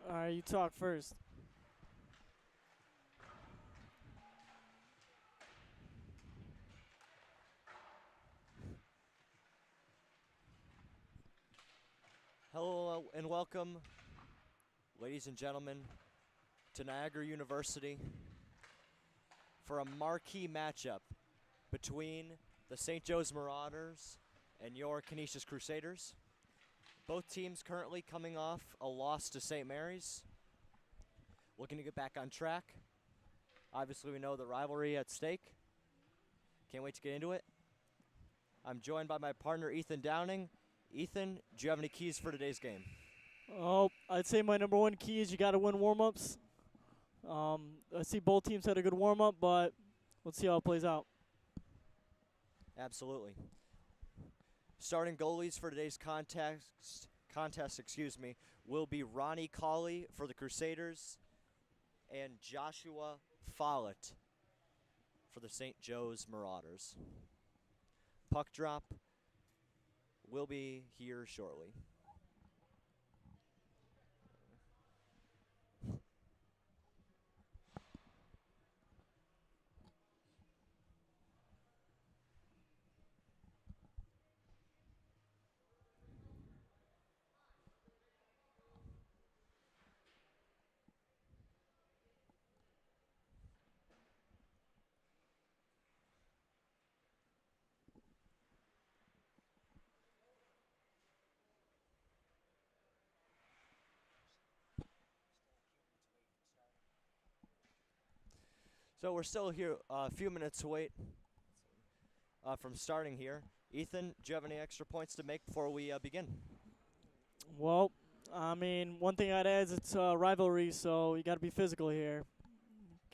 All right, you talk first. Hello and welcome, ladies and gentlemen, to Niagara University for a marquee matchup between the St. Joe's Marauders and your Canisius Crusaders. Both teams currently coming off a loss to St. Mary's, looking to get back on track. Obviously, we know the rivalry at stake. Can't wait to get into it. I'm joined by my partner, Ethan Downing. Ethan, do you have any keys for today's game? Oh, I'd say my number one key is you got to win warm-ups. I see both teams had a good warm-up, but let's see how it plays out. Absolutely. Starting goalies for today's contest, will be Ronnie Colley for the Crusaders and Joshua Follett for the St. Joe's Marauders. Puck drop will be here shortly. So we're still here a few minutes to wait from starting here. Ethan, do you have any extra points to make before we begin? Well, I mean, one thing I'd add is it's a rivalry, so you got to be physical here.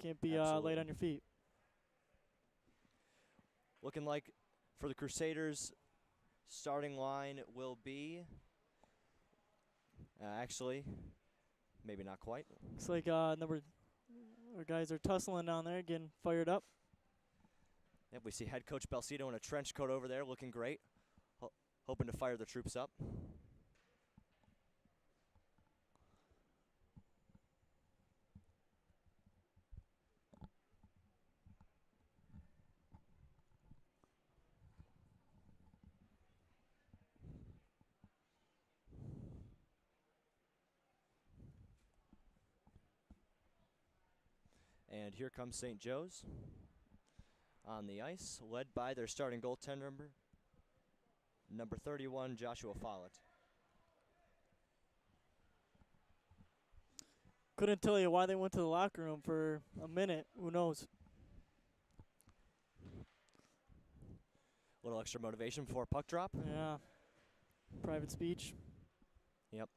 Can't be late on your feet. Looking like for the Crusaders, starting line will be, actually, maybe not quite. Looks like our guys are tussling down there, getting fired up. Yep, we see head coach Belcito in a trench coat over there, looking great, hoping to fire the troops up. And here comes St. Joe's on the ice, led by their starting goaltender, number 31, Joshua Follett. Couldn't tell you why they went to the locker room for a minute. Who knows? Little extra motivation before puck drop. Yeah. Private speech. Yep.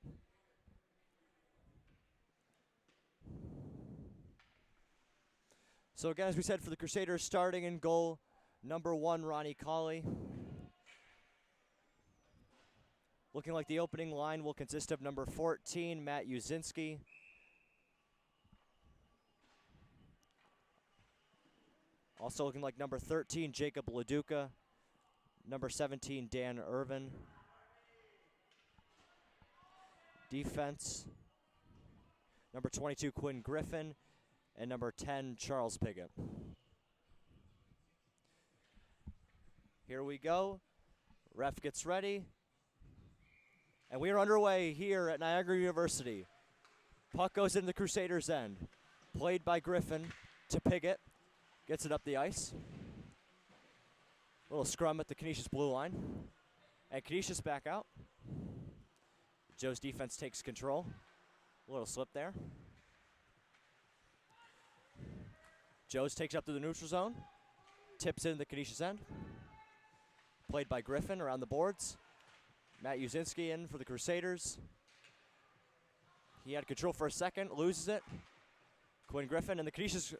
So again, as we said, for the Crusaders, starting in goal, number 1, Ronnie Colley. Looking like the opening line will consist of number 14, Matt Uzinski. Also looking like number 13, Jacob Leduca. Number 17, Dan Irvin. Defense, number 22, Quinn Griffin. And number 10, Charles Piggott. Here we go. Ref gets ready. And we are underway here at Niagara University. Puck goes in the Crusaders' end. Played by Griffin to Piggott. Gets it up the ice. Little scrum at the Canisius blue line. And Canisius back out. Joe's defense takes control. A little slip there. Joe's takes up to the neutral zone. Tips in the Canisius end. Played by Griffin around the boards. Matt Uzinski in for the Crusaders. He had control for a second, loses it. Quinn Griffin and the Canisius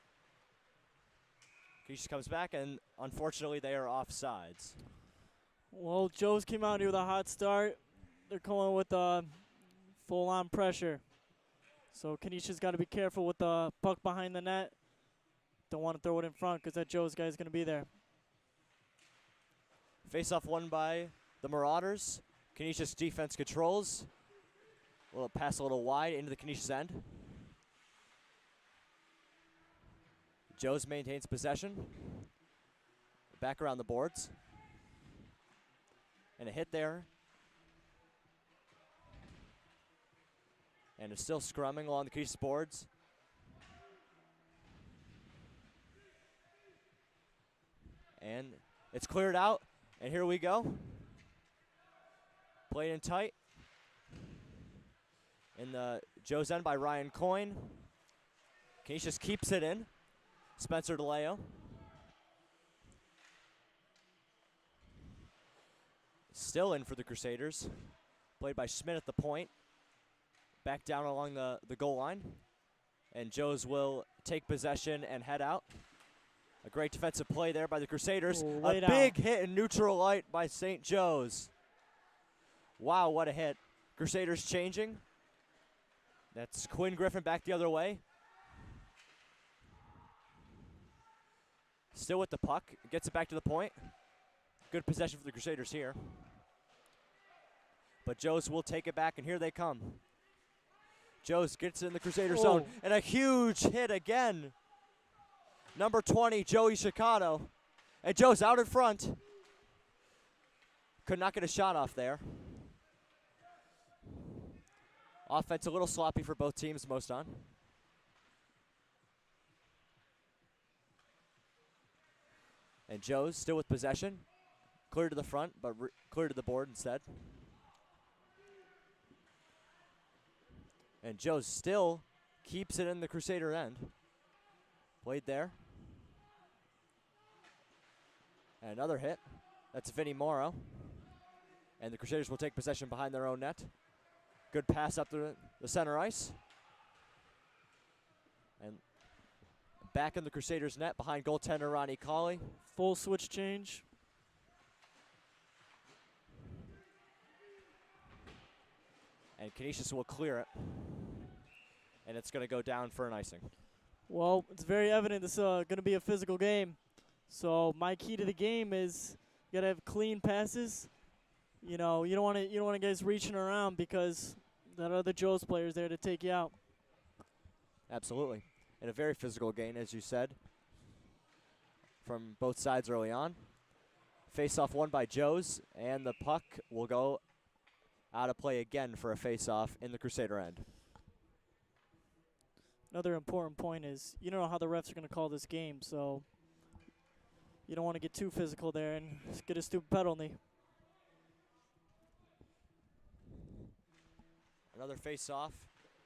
comes back, and unfortunately they are offsides. Well, Joe's came out here with a hot start. They're going with full-on pressure. So Canisius got to be careful with the puck behind the net. Don't want to throw it in front because that Joe's guy is going to be there. Face-off won by the Marauders. Canisius defense controls. Little pass a little wide into the Canisius end. Joes maintains possession. Back around the boards. And a hit there. And is still scrumming along the Canisius boards. And it's cleared out. And here we go. Played in tight. In the Joe's end by Ryan Coyne. Canisius keeps it in. Spencer DeLeo. Still in for the Crusaders. Played by Schmidt at the point. Back down along the goal line. And Joes will take possession and head out. A great defensive play there by the Crusaders. A big hit in neutral light by St. Joe's. Wow, what a hit. Crusaders changing. That's Quinn Griffin back the other way. Still with the puck. Gets it back to the point. Good possession for the Crusaders here. But Joes will take it back, and here they come. Joes gets in the Crusader zone, and a huge hit again. Number 20, Joey Chicato. And Joe's out in front. Could not get a shot off there. Offense a little sloppy for both teams, most on. And Joe's still with possession. Clear to the front, but clear to the board instead. And Joe's still keeps it in the Crusader end. Played there. And another hit. That's Vinny Morrow. And the Crusaders will take possession behind their own net. Good pass up the center ice. And back in the Crusaders net behind goaltender Ronnie Colley. Full switch change. And Canisius will clear it. And it's going to go down for an icing. Well, it's very evident this is going to be a physical game. So my key to the game is you got to have clean passes. You know, you don't want guys reaching around because that other Joe's player's there to take you out. Absolutely. And a very physical game, as you said, from both sides early on. Face-off won by Joe's, and the puck will go out of play again for a face-off in the Crusader end. Another important point is you don't know how the refs are going to call this game, so you don't want to get too physical there and get a stupid penalty. Another face-off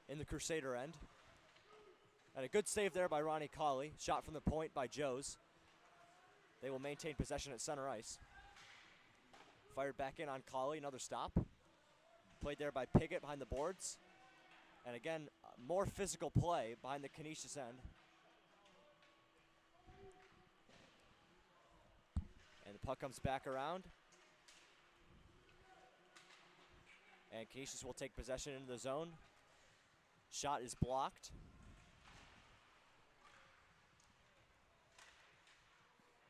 in the Crusader end. And a good save there by Ronnie Colley. Shot from the point by Joes. They will maintain possession at center ice. Fired back in on Colley, another stop. Played there by Piggott behind the boards. And again, more physical play behind the Canisius end. And the puck comes back around. And Canisius will take possession into the zone. Shot is blocked.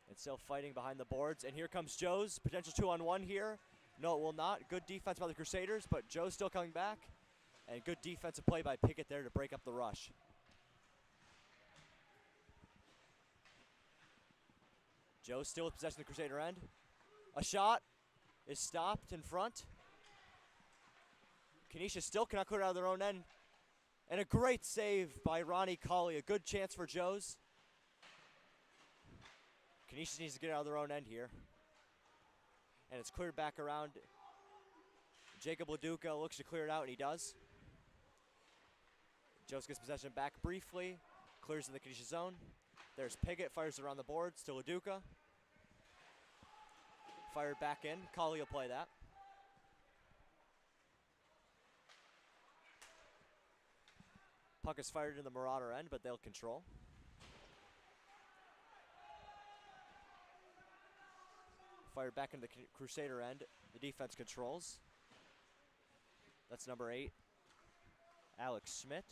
And still fighting behind the boards. And here comes Joe's. Potential 2-on-1 here. No, it will not. Good defense by the Crusaders, but Joe's still coming back. And good defensive play by Pickett there to break up the rush. Joe still with possession of the Crusader end. A shot is stopped in front. Canisius still cannot clear it out of their own end. And a great save by Ronnie Colley. A good chance for Joe's. Canisius needs to get out of their own end here. And it's cleared back around. Jacob Leduca looks to clear it out, and he does. Joe's gets possession back briefly. Clears in the Canisius zone. There's Piggott, fires around the boards to Leduca. Fired back in. Colley will play that. Puck is fired in the Marauder end, but they'll control. Fired back into the Crusader end. The defense controls. That's number 8, Alex Schmidt.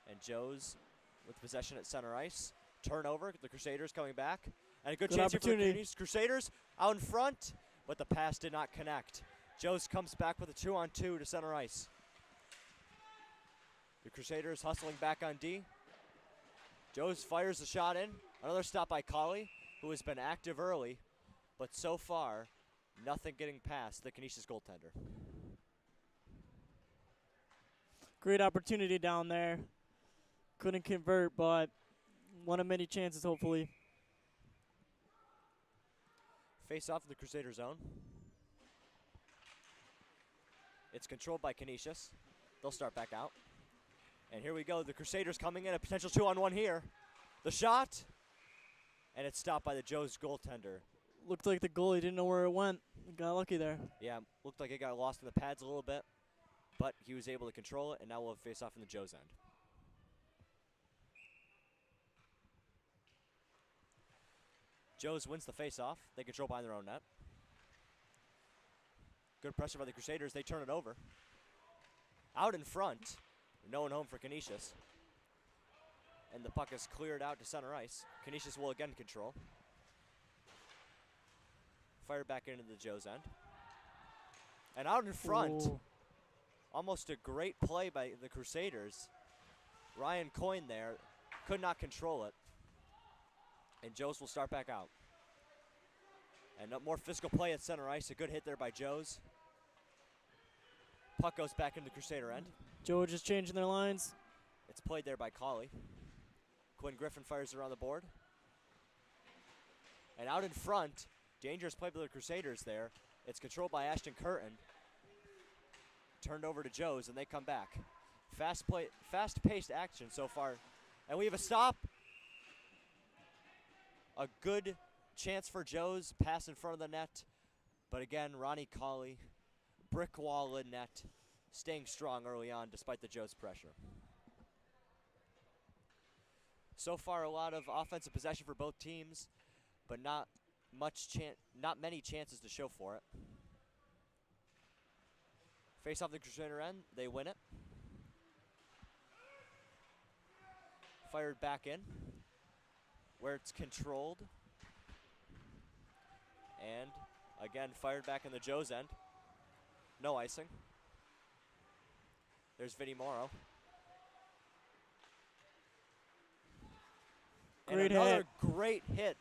And Joe's with possession at center ice. Turnover, the Crusaders coming back. And a good chance here for the Crusaders out in front, but the pass did not connect. Joe's comes back with a 2-on-2 to center ice. The Crusaders hustling back on D. Joes fires the shot in. Another stop by Colley, who has been active early, but so far, nothing getting past the Canisius goaltender. Great opportunity down there. Couldn't convert, but one of many chances, hopefully. Face off in the Crusader zone. It's controlled by Canisius. They'll start back out. And here we go. The Crusaders coming in. A potential 2-on-1 here. The shot. And it's stopped by the Joes goaltender. Looked like the goalie didn't know where it went. Got lucky there. Yeah, looked like it got lost in the pads a little bit. But he was able to control it. And now we'll have face off in the Joes end. Joes wins the face-off. They control behind their own net. Good pressure by the Crusaders. They turn it over. Out in front. No one home for Canisius. And the puck is cleared out to center ice. Canisius will again control. Fired back into the Joes end. And out in front. Ooh. Almost a great play by the Crusaders. Ryan Coyne there. Could not control it. And Joes will start back out. And more physical play at center ice. A good hit there by Joes. Puck goes back into the Crusader end. Joe just changing their lines. It's played there by Colley. Quinn Griffin fires it around the board. And out in front, dangerous play by the Crusaders there. It's controlled by Ashton Curtin. Turned over to Joes, and they come back. Fast-paced action so far. And we have a stop. A good chance for Joes. Pass in front of the net. But again, Ronnie Colley, brick wall in net, staying strong early on despite the Joes pressure. So far, a lot of offensive possession for both teams, but not many chances to show for it. Face off the Crusader end, they win it. Fired back in, where it's controlled. And again, fired back in the Joes end. No icing. There's Vinny Morrow. Great and another hit. great hit.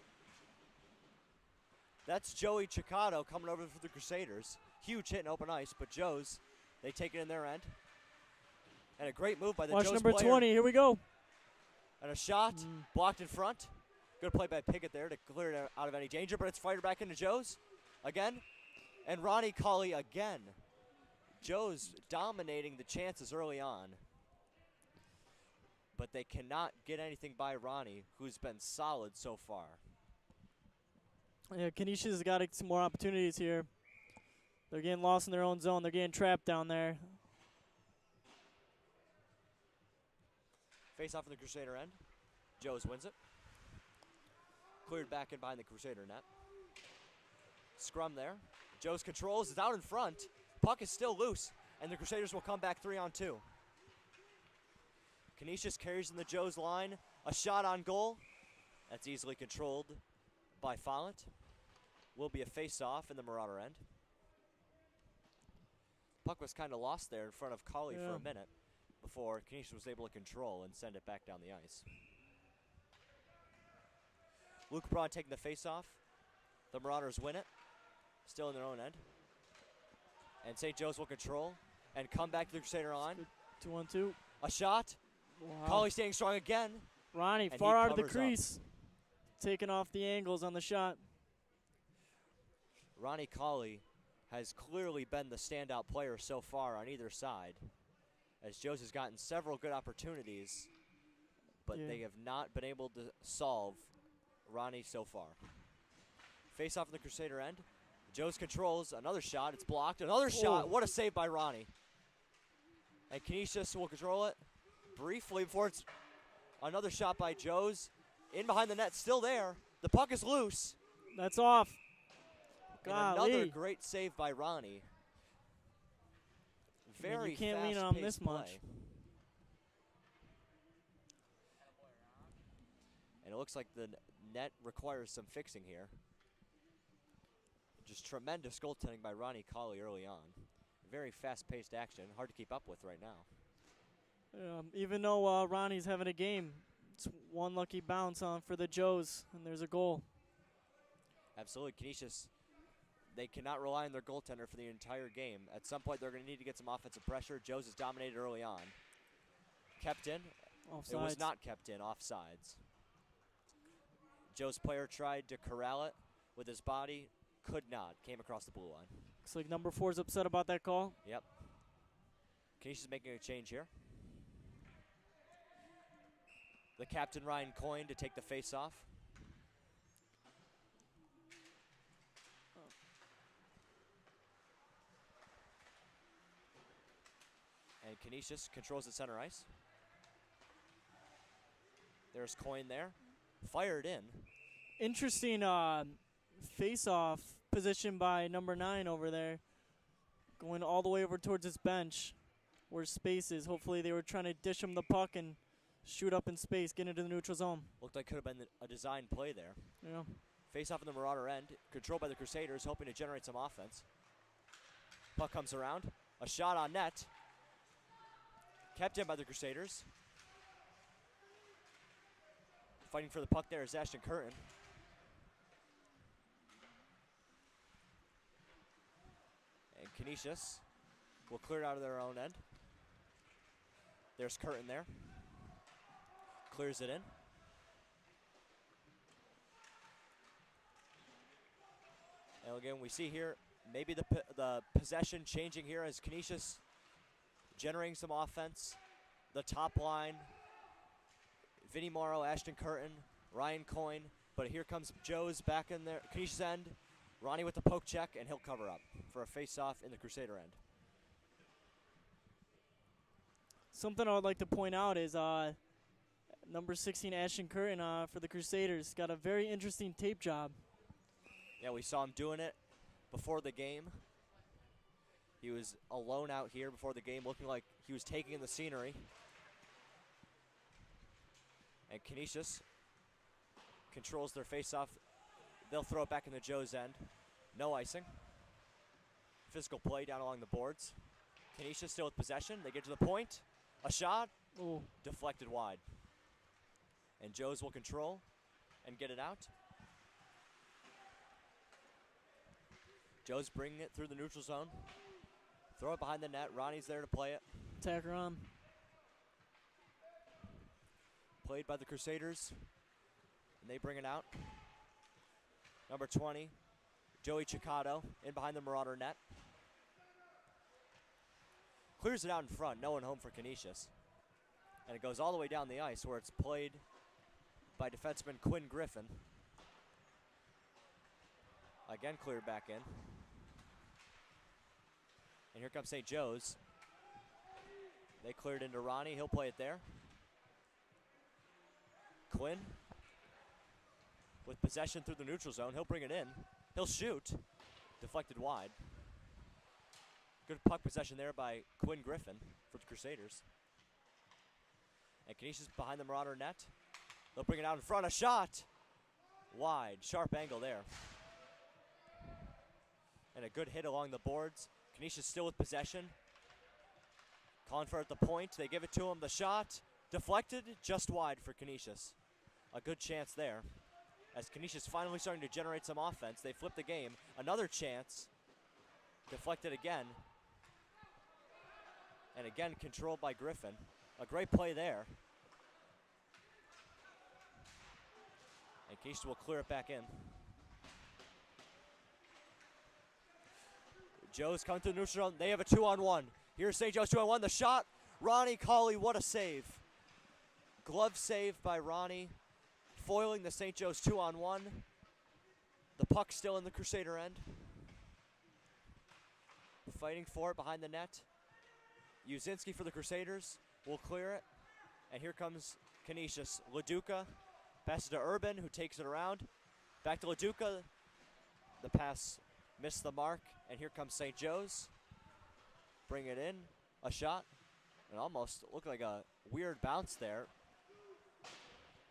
That's Joey Chicato coming over for the Crusaders. Huge hit in open ice, but Joes, they take it in their end. And a great move by the Watch Joes number player. 20. Here we go. And a shot blocked in front. Good play by Pickett there to clear it out of any danger, but it's fired back into Joes again. And Ronnie Colley again. Joes dominating the chances early on. But they cannot get anything by Ronnie, who's been solid so far. Yeah, Canisius has got some more opportunities here. They're getting lost in their own zone. They're getting trapped down there. Face off in the Crusader end. Joes wins it. Cleared back in behind the Crusader net. Scrum there. Joes controls. It's out in front. Puck is still loose. And the Crusaders will come back 3-on-2. Canisius carries in the Joes line. A shot on goal. That's easily controlled by Follett. Will be a face-off in the Marauder end. Puck was kind of lost there in front of Colley for a minute before Canisius was able to control and send it back down the ice. Luke Braun taking the face-off. The Marauders win it. Still in their own end. And St. Joe's will control and come back to the Crusader line. 2-on-2. A shot. Wow. Colley staying strong again. Ronnie and far he out of the covers up. crease. Taking off the angles on the shot. Ronnie Colley has clearly been the standout player so far on either side, as Joes has gotten several good opportunities, but they have not been able to solve Ronnie so far. Face off in the Crusader end. Joes controls another shot. It's blocked. Another shot. What a save by Ronnie. And Canisius will control it briefly before it's another shot by Joes. In behind the net, still there. The puck is loose. That's off. And Golly. another great save by Ronnie. Very you can't lean on him this fast-paced much. play. And it looks like the net requires some fixing here. Just tremendous goaltending by Ronnie Colley early on. Very fast-paced action, hard to keep up with right now. Even though Ronnie's having a game, it's one lucky bounce on for the Joes, and there's a goal. Absolutely. Canisius, they cannot rely on their goaltender for the entire game. At some point, they're going to need to get some offensive pressure. Joe's is dominated early on. Kept in. Offsides. It was not kept in. Offsides. Joe's player tried to corral it with his body. Could not. Came across the blue line. Looks like number 4 is upset about that call. Yep. Canisius making a change here. The captain, Ryan Coyne, to take the face-off. And Canisius controls the center ice. There's Coyne there. Fired in. Interesting face-off position by number 9 over there. Going all the way over towards his bench where space is. Hopefully they were trying to dish him the puck and shoot up in space, get into the neutral zone. Looked like could have been a design play there. Yeah. Face-off in the Marauder end. Controlled by the Crusaders, hoping to generate some offense. Puck comes around. A shot on net. Kept in by the Crusaders. Fighting for the puck there is Ashton Curtin. And Canisius will clear it out of their own end. There's Curtin there. Clears it in. And again, we see here maybe the possession changing here as Canisius generating some offense. The top line, Vinny Morrow, Ashton Curtin, Ryan Coyne. But here comes Joe's back in there, Canisius end. Ronnie with the poke check, and he'll cover up for a face-off in the Crusader end. Something I would like to point out is number 16, Ashton Curtin for the Crusaders. Got a very interesting tape job. Yeah, we saw him doing it before the game. He was alone out here before the game, looking like he was taking in the scenery. And Canisius controls their face-off. They'll throw it back in the Joe's end. No icing. Physical play down along the boards. Canisius still with possession. They get to the point. A shot. Ooh. Deflected wide. And Joe's will control and get it out. Joe's bringing it through the neutral zone. Throw it behind the net. Ronnie's there to play it. Attacker on. Played by the Crusaders. And they bring it out. Number 20, Joey Chicado, in behind the Marauder net. Clears it out in front, no one home for Canisius. And it goes all the way down the ice where it's played by defenseman Quinn Griffin. Again cleared back in. And here comes St. Joe's. They cleared into Ronnie, he'll play it there. Quinn with possession through the neutral zone. He'll bring it in. He'll shoot. Deflected wide. Good puck possession there by Quinn Griffin for the Crusaders. And Canisius behind the Marauder net. They'll bring it out in front. A shot. Wide. Sharp angle there. And a good hit along the boards. Canisius still with possession. Calling for it at the point. They give it to him. The shot. Deflected. Just wide for Canisius. A good chance there. As Canisius finally starting to generate some offense, they flip the game. Another chance. Deflected again. And again controlled by Griffin. A great play there. And Canisius will clear it back in. Joe's coming to the neutral zone. They have a 2-on-1. Here's St. Joe's 2-on-1. The shot. Ronnie Colley, what a save. Glove save by Ronnie. Foiling the St. Joe's 2-on-1. The puck still in the Crusader end. Fighting for it behind the net. Uzinski for the Crusaders will clear it. And here comes Canisius. LaDuca passes to Urban, who takes it around. Back to LaDuca. The pass missed the mark. And here comes St. Joe's. Bring it in. A shot. And almost looked like a weird bounce there.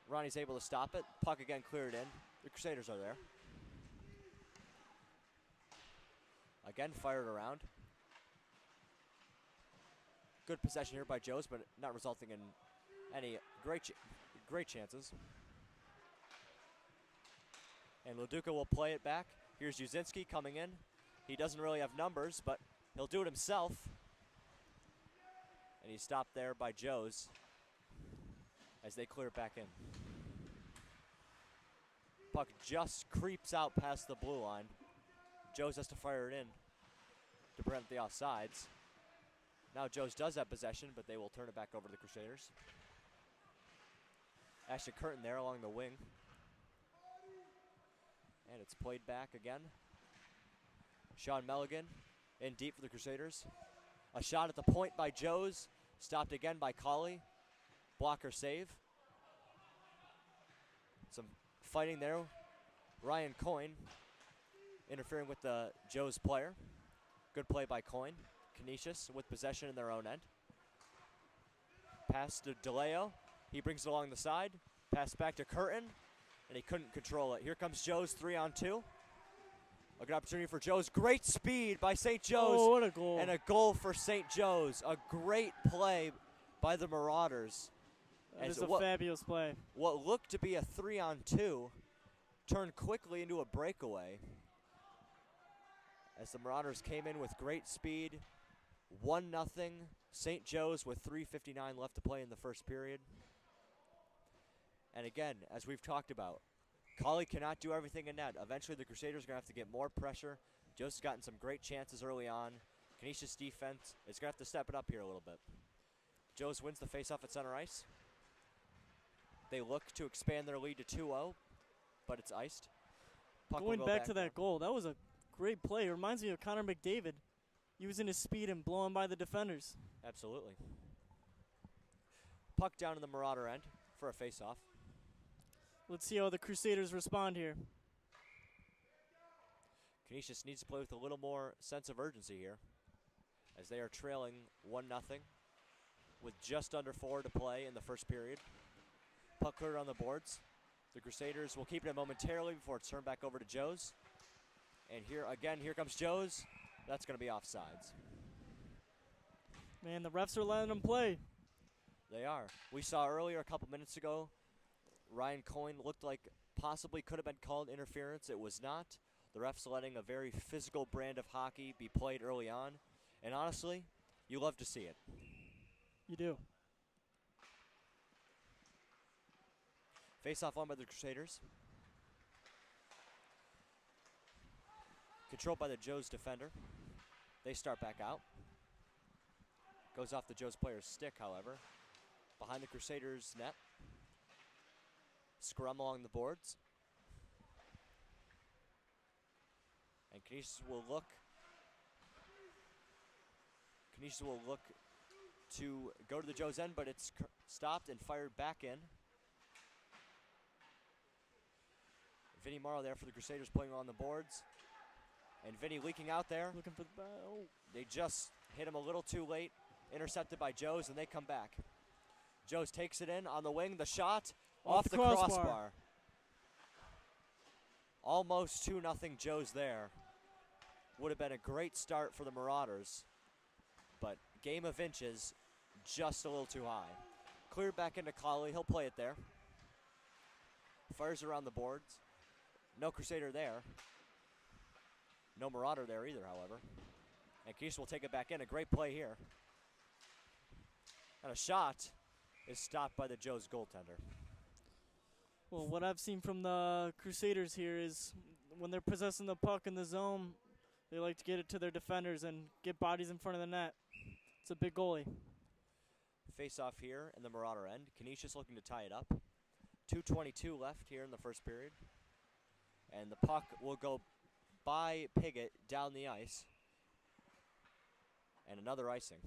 Ronnie's able to stop it. Puck again cleared in. The Crusaders are there. Again fired around. Good possession here by Joes, but not resulting in any great chances. And Leduca will play it back. Here's Uzinski coming in. He doesn't really have numbers, but he'll do it himself. And he's stopped there by Joes as they clear it back in. Puck just creeps out past the blue line. Joes has to fire it in to prevent the offsides. Now Joes does have possession, but they will turn it back over to the Crusaders. Ashton Curtin there along the wing. And it's played back again. Sean Milligan in deep for the Crusaders. A shot at the point by Joes. Stopped again by Colley. Blocker save. Some fighting there. Ryan Coyne interfering with the Joes player. Good play by Coyne. Canisius with possession in their own end. Pass to DeLeo. He brings it along the side. Pass back to Curtin, and he couldn't control it. Here comes Joes 3-on-2. A good opportunity for Joes. Great speed by St. Joe's. Oh, what a goal. And a goal for St. Joe's. A great play by the Marauders. That is a fabulous play. What looked to be a 3-on-2 turned quickly into a breakaway as the Marauders came in with great speed. 1-0. St. Joe's with 3:59 left to play in the first period. And again, as we've talked about, Colley cannot do everything in net. Eventually the Crusaders are going to have to get more pressure. Joe's has gotten some great chances early on. Canisius defense is going to have to step it up here a little bit. Joes wins the faceoff at center ice. They look to expand their lead to 2-0, but it's iced. Puck Going go back to that there. goal, that was a great play. It reminds me of Connor McDavid using his speed and blowing by the defenders. Absolutely. Puck down in the Marauder end for a faceoff. Let's see how the Crusaders respond here. Canisius needs to play with a little more sense of urgency here as they are trailing 1-0 with just under 4 to play in the first period. Puck cleared on the boards. The Crusaders will keep it momentarily before it's turned back over to Joes. And here comes Joes. That's going to be offsides. Man, the refs are letting them play. They are. We saw earlier a couple minutes ago, Ryan Coyne looked like possibly could have been called interference. It was not. The refs letting a very physical brand of hockey be played early on. And honestly, you love to see it. You do. Face-off won by the Crusaders. Controlled by the Joes defender. They start back out. Goes off the Joes player's stick, however. Behind the Crusaders' net. Scrum along the boards. And Canisius will look to go to the Joes end, but it's stopped and fired back in. Vinny Morrow there for the Crusaders playing on the boards. And Vinny leaking out there. Looking for the ball. They just hit him a little too late. Intercepted by Joes, and they come back. Joes takes it in on the wing. The shot off the crossbar. Almost 2-0 Joes there. Would have been a great start for the Marauders. But game of inches, just a little too high. Cleared back into Colley. He'll play it there. Fires around the boards. No Crusader there. No Marauder there either, however. And Canisius will take it back in. A great play here. And a shot is stopped by the Joes goaltender. Well, what I've seen from the Crusaders here is when they're possessing the puck in the zone, they like to get it to their defenders and get bodies in front of the net. It's a big goalie. Face off here in the Marauder end. Canisius looking to tie it up. 2:22 left here in the first period. And the puck will go by Piggott down the ice. And another icing.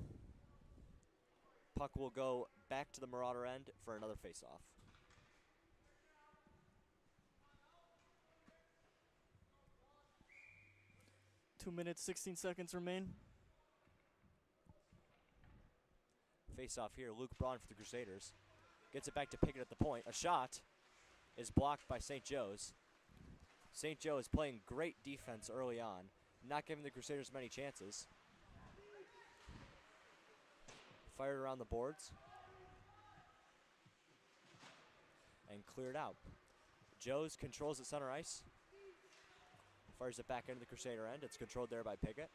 Puck will go back to the Marauder end for another face-off. Two minutes, 16 seconds remain. Face-off here, Luke Braun for the Crusaders. Gets it back to Piggott at the point. A shot is blocked by St. Joe's. St. Joe is playing great defense early on, not giving the Crusaders many chances. fired around the boards. And cleared out. Joes controls at center ice. Fires it back into the Crusader end. It's controlled there by Piggott.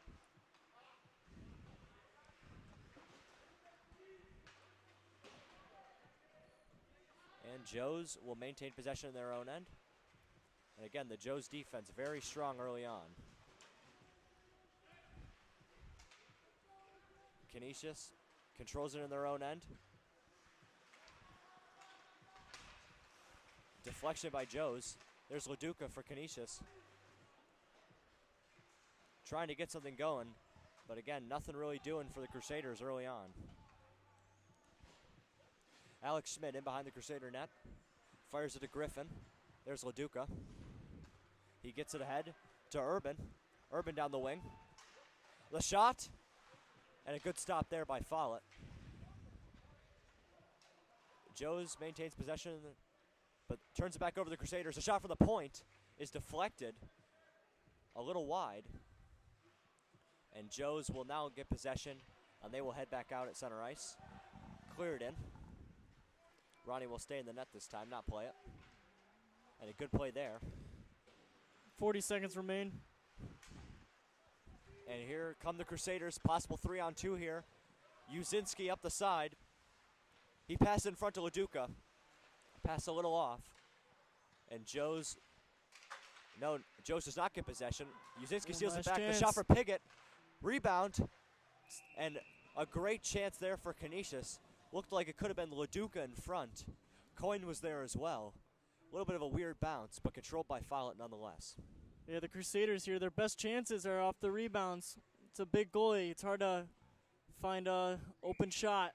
And Joes will maintain possession in their own end. And again, the Joes defense very strong early on. Canisius controls it in their own end. Deflection by Joes. There's LaDuca for Canisius. Trying to get something going, but again, nothing really doing for the Crusaders early on. Alex Schmidt in behind the Crusader net. Fires it to Griffin. There's LaDuca. He gets it ahead to Urban. Urban down the wing. The shot, and a good stop there by Follett. Joes maintains possession, but turns it back over to the Crusaders. The shot from the point is deflected a little wide. And Joes will now get possession, and they will head back out at center ice. Cleared in. Ronnie will stay in the net this time, not play it. And a good play there. 40 seconds remain. And here come the Crusaders, possible 3-on-2 here. Uzinski up the side. He passed in front to LaDuca. Passed a little off. And Joes does not get possession. Uzinski steals it back. Chance. The shot for Piggott. Rebound. And a great chance there for Canisius. Looked like it could have been LaDuca in front. Coyne was there as well. A little bit of a weird bounce, but controlled by Follett nonetheless. Yeah, the Crusaders here, their best chances are off the rebounds. It's a big goalie. It's hard to find a open shot.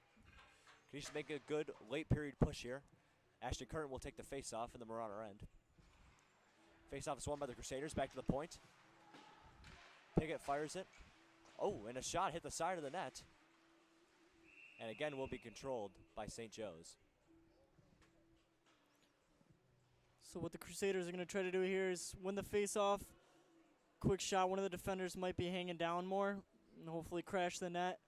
Canisius make a good late period push here. Ashton Curtin will take the face-off in the Marauder end. Face-off is won by the Crusaders. Back to the point. Piggott fires it. Oh, and a shot hit the side of the net. And again will be controlled by St. Joe's. So what the Crusaders are going to try to do here is win the face-off. Quick shot. One of the defenders might be hanging down more and hopefully crash the net.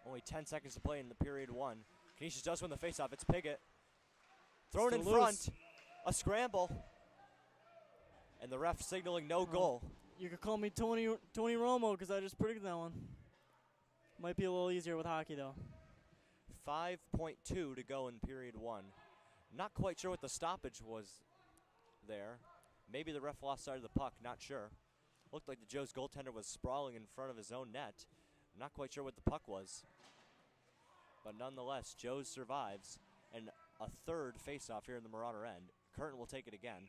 Only 10 seconds to play in the period one. Canisius does win the face-off. It's Piggott. Thrown in Still front. loose. A scramble. And the ref signaling no goal. You could call me Tony Romo because I just predicted that one. Might be a little easier with hockey, though. 5.2 to go in period one. Not quite sure what the stoppage was there. Maybe the ref lost sight of the puck, not sure. Looked like the Joe's goaltender was sprawling in front of his own net. Not quite sure what the puck was. But nonetheless, Joe's survives. And a third face-off here in the Marauder end. Curtin will take it again.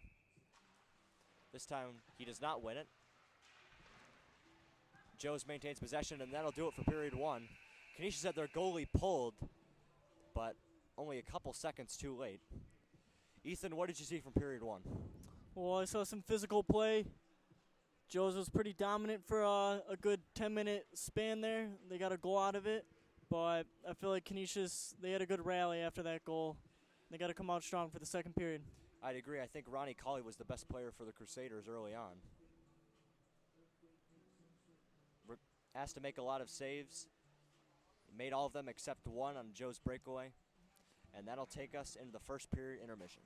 This time, he does not win it. Joe's maintains possession, and that'll do it for period one. Canisius had their goalie pulled, but only a couple seconds too late. Ethan, what did you see from period one? Well, I saw some physical play. Joe's was pretty dominant for a good 10-minute span there. They got a goal out of it, but I feel like Canisius, they had a good rally after that goal. They got to come out strong for the second period. I'd agree. I think Ronnie Colley was the best player for the Crusaders early on. Asked to make a lot of saves. Made all of them except one on Joe's breakaway. And that'll take us into the first period intermission.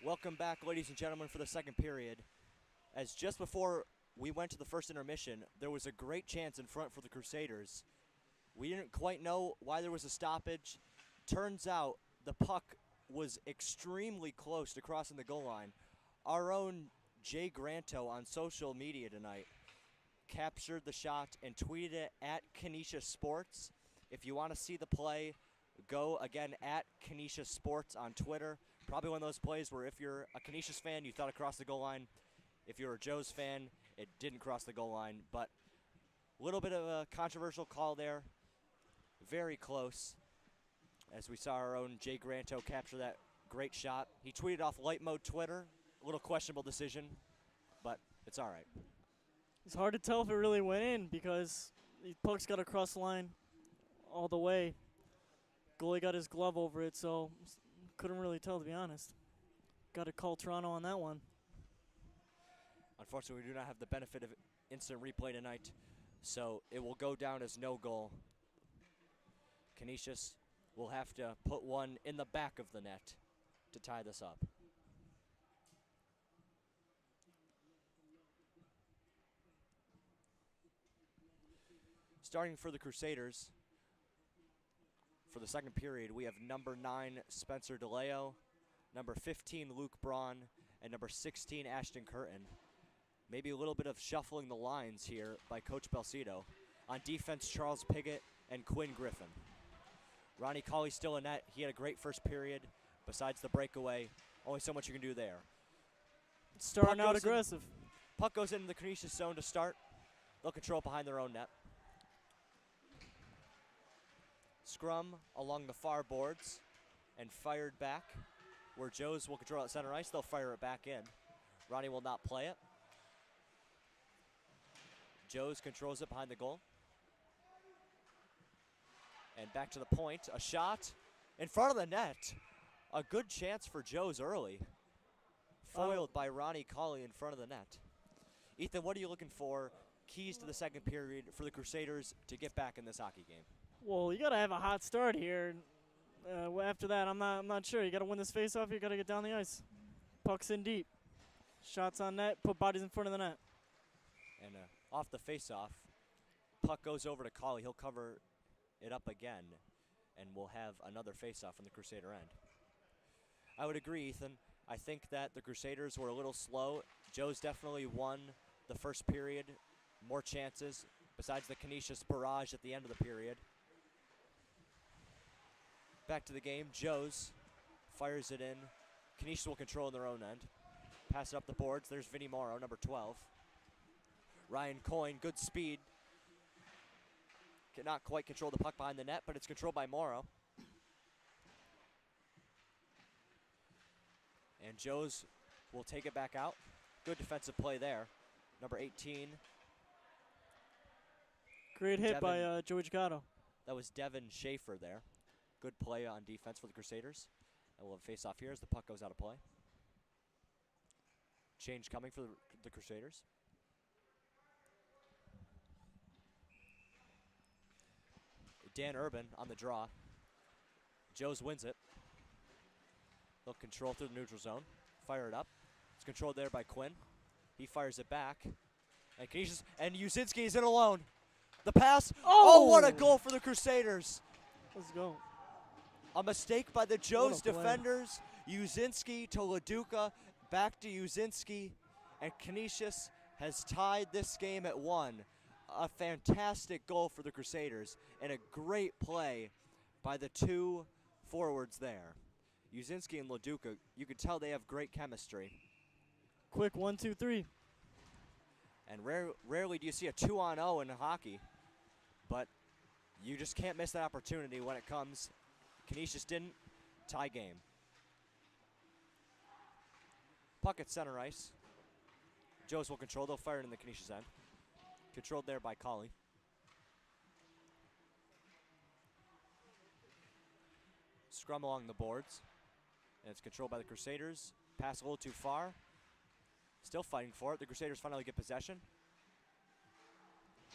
Welcome back, ladies and gentlemen, for the second period. As just before we went to the first intermission, there was a great chance in front for the Crusaders. We didn't quite know why there was a stoppage. Turns out the puck was extremely close to crossing the goal line. Our own Jay Granto on social media tonight captured the shot and tweeted it at Canisius Sports. If you want to see the play, go again at Canisius Sports on Twitter. Probably one of those plays where if you're a Canisius fan, you thought it crossed the goal line. If you're a Joe's fan, it didn't cross the goal line. But a little bit of a controversial call there. Very close. As we saw our own Jay Granto capture that great shot. He tweeted off light mode Twitter. A little questionable decision, but it's all right. It's hard to tell if it really went in because the puck's got to cross the line all the way. Goalie got his glove over it, so couldn't really tell, to be honest. Got to call Toronto on that one. Unfortunately, we do not have the benefit of instant replay tonight, so it will go down as no goal. Canisius will have to put one in the back of the net to tie this up. Starting for the Crusaders, for the second period, we have number 9, Spencer DeLeo, number 15, Luke Braun, and number 16, Ashton Curtin. Maybe a little bit of shuffling the lines here by Coach Belcito. On defense, Charles Piggott and Quinn Griffin. Ronnie Colley still in net. He had a great first period. Besides the breakaway, only so much you can do there. Starting out aggressive. Puck goes into the Canisius zone to start. They'll control behind their own net. Scrum along the far boards and fired back where Joes will control at center ice. They'll fire it back in. Ronnie will not play it. Joes controls it behind the goal. And back to the point. A shot in front of the net. A good chance for Joes early. Foiled by Ronnie Colley in front of the net. Ethan, what are you looking for? Keys to the second period for the Crusaders to get back in this hockey game. Well, you got to have a hot start here. After that, I'm not sure. You got to win this faceoff. You got to get down the ice. Pucks in deep. Shots on net. Put bodies in front of the net. And off the faceoff, puck goes over to Colley. He'll cover it up again, and we'll have another faceoff from the Crusader end. I would agree, Ethan. I think that the Crusaders were a little slow. Joe's definitely won the first period. More chances, besides the Canisius barrage at the end of the period. Back to the game. Joe's fires it in. Canisius will control in their own end. Pass it up the boards. There's Vinny Morrow, number 12. Ryan Coyne, good speed. Cannot quite control the puck behind the net, but it's controlled by Morrow. And Joes will take it back out. Good defensive play there. Number 18. Great hit by Joey Gigato. That was Devin Schaefer there. Good play on defense for the Crusaders. And we'll have a face-off here as the puck goes out of play. Change coming for the Crusaders. Dan Urban on the draw. Joes wins it. They'll control through the neutral zone. Fire it up. It's controlled there by Quinn. He fires it back. And Canisius and Uzinski is in alone. The pass. Oh, what a goal for the Crusaders. Let's go. A mistake by the Joes defenders. Uzinski to LaDuca. Back to Uzinski. And Canisius has tied this game at 1. A fantastic goal for the Crusaders. And a great play by the two forwards there. Uzinski and LaDuca, you could tell they have great chemistry. Quick 1, 2, 3. And rarely do you see a 2-on-0 in hockey. But you just can't miss that opportunity when it comes. Canisius didn't. Tie game. Puck at center ice. Joes will control. They'll fire it in the Canisius end. Controlled there by Colley. Scrum along the boards. And it's controlled by the Crusaders. Pass a little too far. Still fighting for it. The Crusaders finally get possession.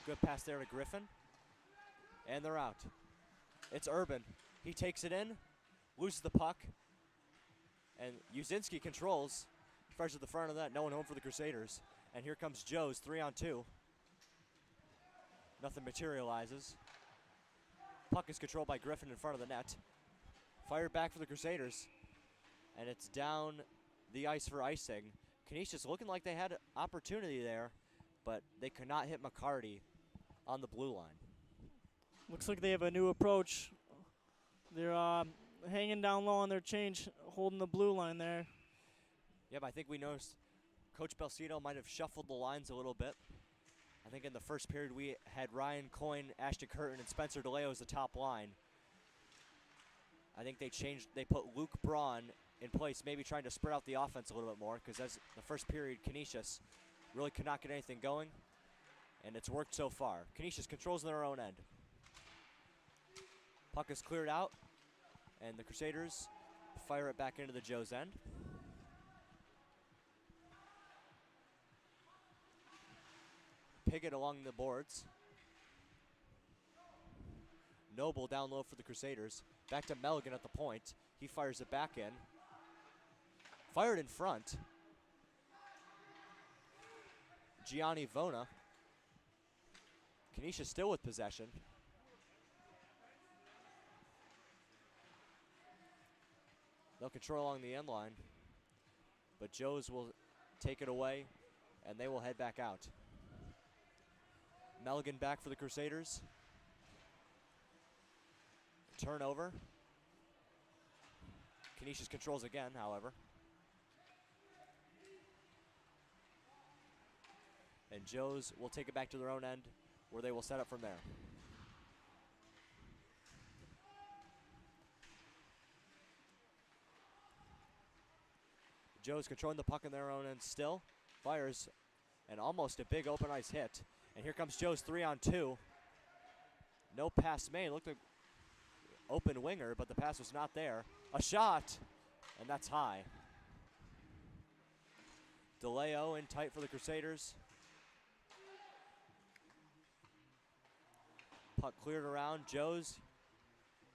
Good pass there to Griffin. And they're out. It's Urban. He takes it in. Loses the puck. And Uzinski controls. Fires at the front of that. No one home for the Crusaders. And here comes Joe's 3-on-2. Nothing materializes. Puck is controlled by Griffin in front of the net. Fired back for the Crusaders. And it's down the ice for icing. Canisius looking like they had opportunity there, but they could not hit McCarty on the blue line. Looks like they have a new approach. They're hanging down low on their change, holding the blue line there. Yep, I think we noticed Coach Belcito might have shuffled the lines a little bit. I think in the first period we had Ryan Coyne, Ashton Curtin, and Spencer DeLeo as the top line. I think they put Luke Braun in place, maybe trying to spread out the offense a little bit more, because as the first period, Canisius really could not get anything going, and it's worked so far. Canisius controls their own end. Puck is cleared out, and the Crusaders fire it back into the Joe's end. Piggott along the boards. Noble down low for the Crusaders. Back to Melligan at the point. He fires it back in. Fired in front. Gianni Vona. Canisius still with possession. They'll control along the end line, but Joe's will take it away, and they will head back out. Melligan back for the Crusaders. Turnover. Canisius controls again, however. And Joe's will take it back to their own end, where they will set up from there. Joe's controlling the puck in their own end still. Fires, and almost a big open ice hit. And here comes Joe's 3-on-2. No pass made. Looked like open winger, but the pass was not there. A shot, and that's high. DeLeo in tight for the Crusaders. Puck cleared around. Joe's,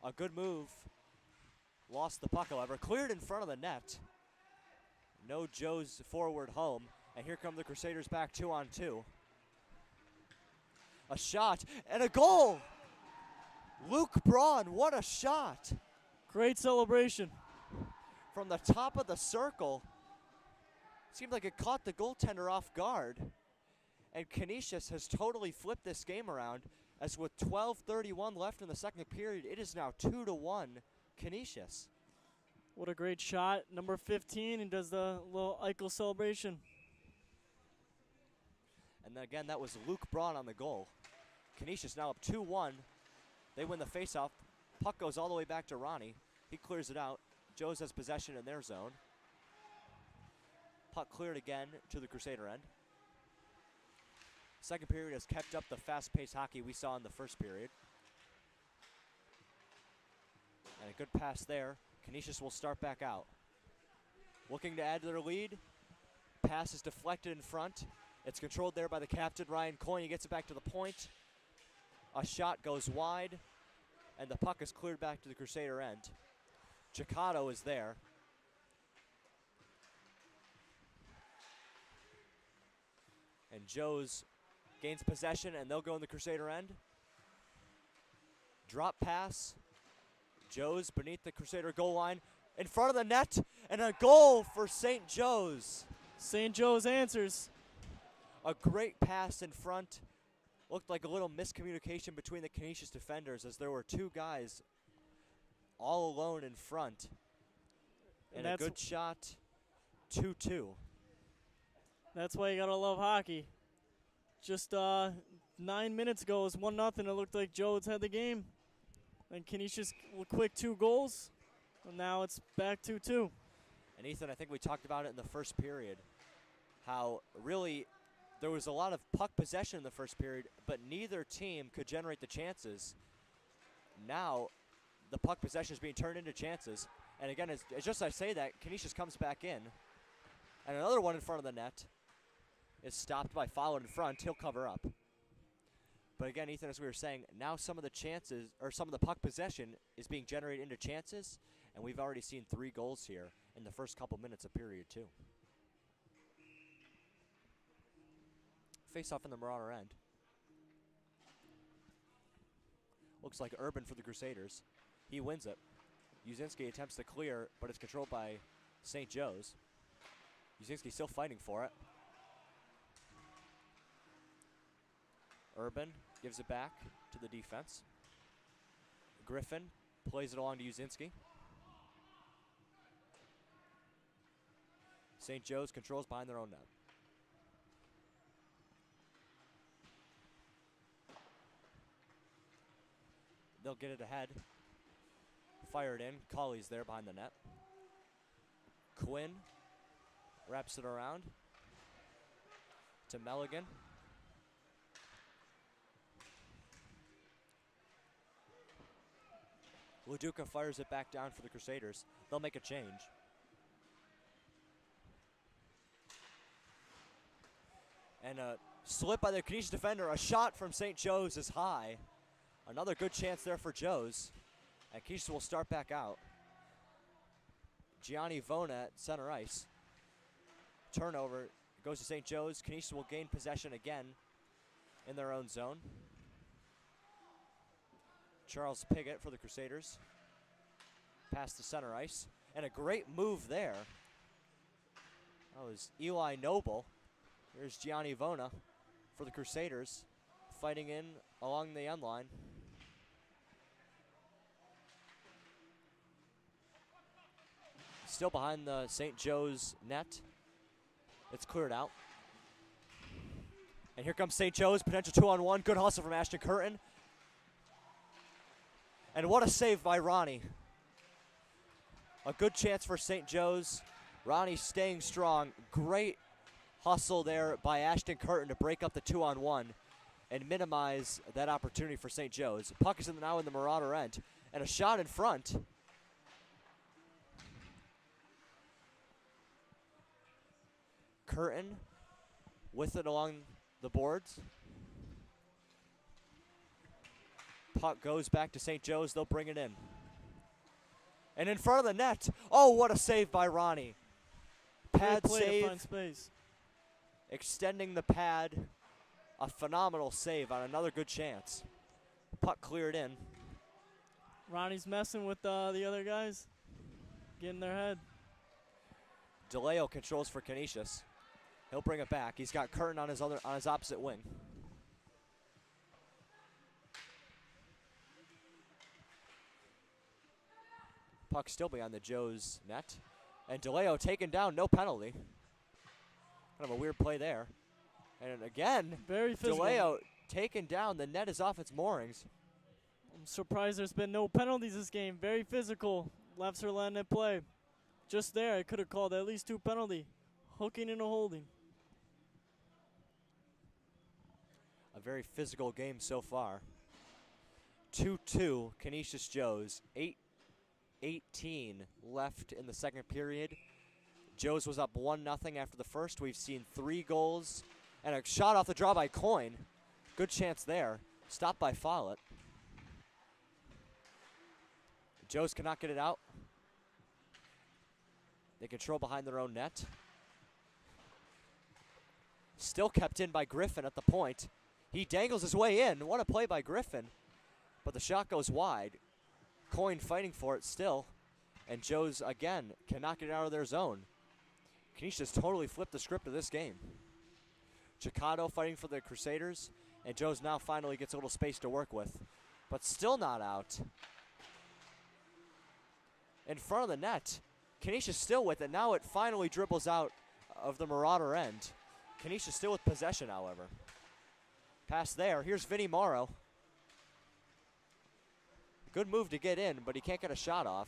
a good move. Lost the puck, however. Cleared in front of the net. No Joe's forward home. And here come the Crusaders back 2-on-2. A shot and a goal! Luke Braun, what a shot! Great celebration. From the top of the circle. Seemed like it caught the goaltender off guard. And Canisius has totally flipped this game around, as with 12:31 left in the second period, it is now 2-1 Canisius. What a great shot. Number 15, and does the little Eichel celebration. And then again, that was Luke Braun on the goal. Canisius now up 2-1. They win the faceoff. Puck goes all the way back to Ronnie. He clears it out. Joe's has possession in their zone. Puck cleared again to the Crusader end. Second period has kept up the fast-paced hockey we saw in the first period. And a good pass there. Canisius will start back out. Looking to add to their lead. Pass is deflected in front. It's controlled there by the captain, Ryan Coyne. He gets it back to the point. A shot goes wide, and the puck is cleared back to the Crusader end. Chicato is there. And Joe's gains possession, and they'll go in the Crusader end. Drop pass. Joe's beneath the Crusader goal line, in front of the net, and a goal for St. Joe's. St. Joe's answers. A great pass in front. Looked like a little miscommunication between the Canisius defenders, as there were two guys all alone in front. And a good shot, 2-2. That's why you gotta love hockey. Just 9 minutes ago, it was 1-0. It looked like Joe's had the game. And Canisius quick 2 goals, and now it's back 2-2. And Ethan, I think we talked about it in the first period, how really there was a lot of puck possession in the first period, but neither team could generate the chances. Now, the puck possession is being turned into chances. And again, it's just as I say that, Canisius comes back in. And another one in front of the net is stopped by Fowler in front. He'll cover up. But again, Ethan, as we were saying, now some of the chances, or some of the puck possession is being generated into chances, and we've already seen 3 goals here. in the first couple minutes of period 2. Face off in the Marauder end. Looks like Urban for the Crusaders. He wins it. Uzinski attempts to clear, but it's controlled by St. Joe's. Uzinski still fighting for it. Urban gives it back to the defense. Griffin plays it along to Uzinski. St. Joe's controls behind their own net. They'll get it ahead. Fire it in. Colley's there behind the net. Quinn wraps it around to Milligan. Laduca fires it back down for the Crusaders. They'll make a change. And a slip by the Canisius defender. A shot from St. Joe's is high. Another good chance there for Joe's. And Canisius will start back out. Gianni Vona at center ice. Turnover goes to St. Joe's. Canisius will gain possession again in their own zone. Charles Piggott for the Crusaders. Pass to center ice. And a great move there. That was Eli Noble. Here's Gianni Vona for the Crusaders. Fighting in along the end line. Still behind the St. Joe's net. It's cleared out. And here comes St. Joe's, potential 2-on-1. Good hustle from Ashton Curtin. And what a save by Ronnie. A good chance for St. Joe's. Ronnie staying strong. Great hustle there by Ashton Curtin to break up the 2-on-1 and minimize that opportunity for St. Joe's. Puck is now in the Marauder end. And a shot in front. Curtin with it along the boards. Puck goes back to St. Joe's. They'll bring it in. And in front of the net. Oh, what a save by Ronnie. Pad Great play save. to find space. Extending the pad. A phenomenal save on another good chance. Puck cleared in. Ronnie's messing with the other guys. Getting their head. DeLeo controls for Canisius. He'll bring it back. He's got Curtin on his opposite wing. Puck still behind the Joe's net. And DeLeo taken down, no penalty. Kind of a weird play there. And again, Very physical. DeLeo taken down. The net is off its moorings. I'm surprised there's been no penalties this game. Very physical. Lefts are letting it play. Just there, I could have called at least 2 penalty. Hooking and a holding. A very physical game so far. 2-2, Canisius Joe's. 8:18 left in the second period. Joe's was up 1-0 after the first. We've seen 3 goals and a shot off the draw by Coyne. Good chance there. Stopped by Follett. Joe's cannot get it out. They control behind their own net. Still kept in by Griffin at the point. He dangles his way in. What a play by Griffin. But the shot goes wide. Coyne fighting for it still. And Joe's, again, cannot get it out of their zone. Canisius totally flipped the script of this game. Chicado fighting for the Crusaders. And Joe's now finally gets a little space to work with. But still not out. In front of the net. Canisius still with it. Now it finally dribbles out of the Marauder end. Canisius still with possession, however. Pass there. Here's Vinny Morrow. Good move to get in, but he can't get a shot off.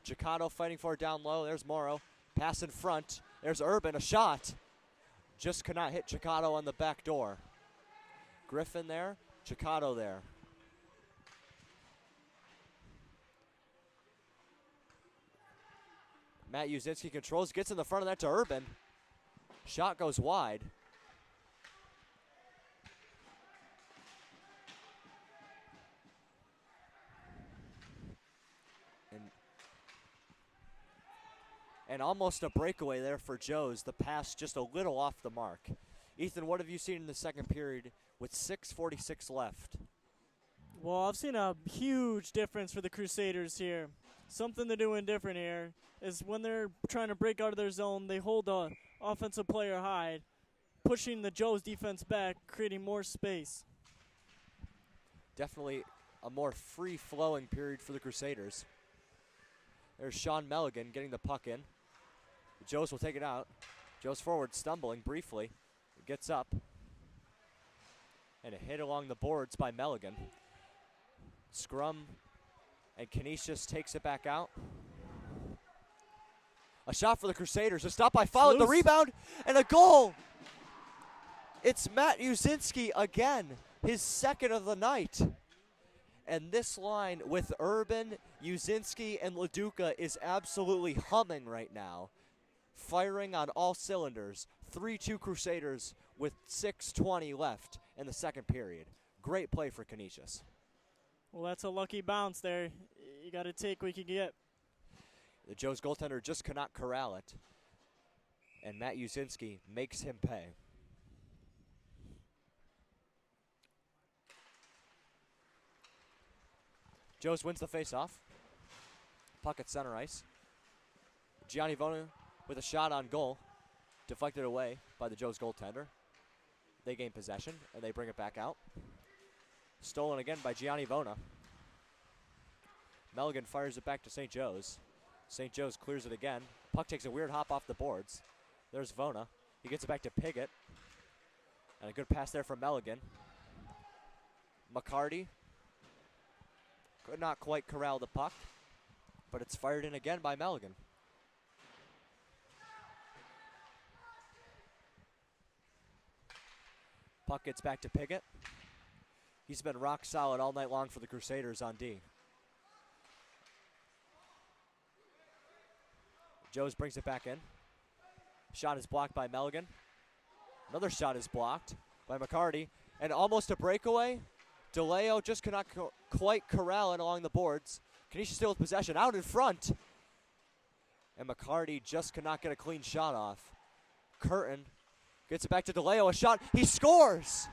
Chicado fighting for it down low. There's Morrow. Pass in front. There's Urban. A shot. Just could not hit Chicado on the back door. Griffin there. Chicado there. Matt Uzinski controls, gets in the front of that to Urban. Shot goes wide. And almost a breakaway there for Joe's. The pass just a little off the mark. Ethan, what have you seen in the second period with 6:46 left? Well, I've seen a huge difference for the Crusaders here. Something they're doing different here is when they're trying to break out of their zone, they hold the offensive player high, pushing the Joe's defense back, creating more space. Definitely a more free-flowing period for the Crusaders. There's Sean Milligan getting the puck in. The Joes will take it out. Joe's forward stumbling briefly. Gets up. And a hit along the boards by Milligan. Scrum, and Canisius takes it back out. A shot for the Crusaders. A stop by Follett. The rebound and a goal. It's Matt Uzinski again, his second of the night. And this line with Urban, Uzinski, and LaDuca is absolutely humming right now. Firing on all cylinders. 3-2 Crusaders with 6:20 left in the second period. Great play for Canisius. Well, that's a lucky bounce there. You got to take what you can get. The Joe's goaltender just could not corral it. And Matt Uzinski makes him pay. Joe's wins the faceoff. Puck at center ice. Gianni Vona with a shot on goal. Deflected away by the Joe's goaltender. They gain possession, and they bring it back out. Stolen again by Gianni Vona. Milligan fires it back to St. Joe's. St. Joe's clears it again. Puck takes a weird hop off the boards. There's Vona. He gets it back to Piggott. And a good pass there from Milligan. McCarty could not quite corral the puck, but it's fired in again by Milligan. Puck gets back to Piggott. He's been rock solid all night long for the Crusaders on D. Joes brings it back in. Shot is blocked by Milligan. Another shot is blocked by McCarty. And almost a breakaway. DeLeo just could not quite corral it along the boards. Canisius still with possession out in front. And McCarty just could not get a clean shot off. Curtin gets it back to DeLeo. A shot. He scores!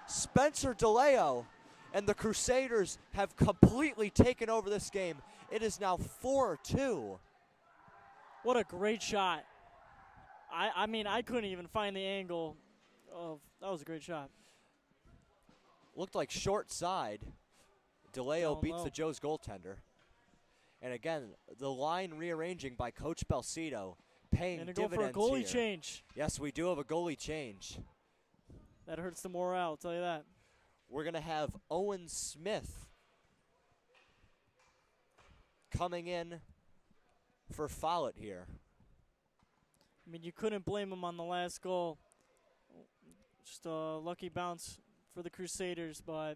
Spencer DeLeo. And the Crusaders have completely taken over this game. It is now 4-2. What a great shot. I mean, I couldn't even find the angle of that was a great shot. Looked like short side. DeLeo beats the Joe's goaltender. And again, the line rearranging by Coach Belcito, paying dividends here. And to go for a goalie change. Yes, we do have a goalie change. That hurts the morale, I'll tell you that. We're going to have Owen Smith coming in for Follett here. I mean, you couldn't blame him on the last goal. Just a lucky bounce for the Crusaders, but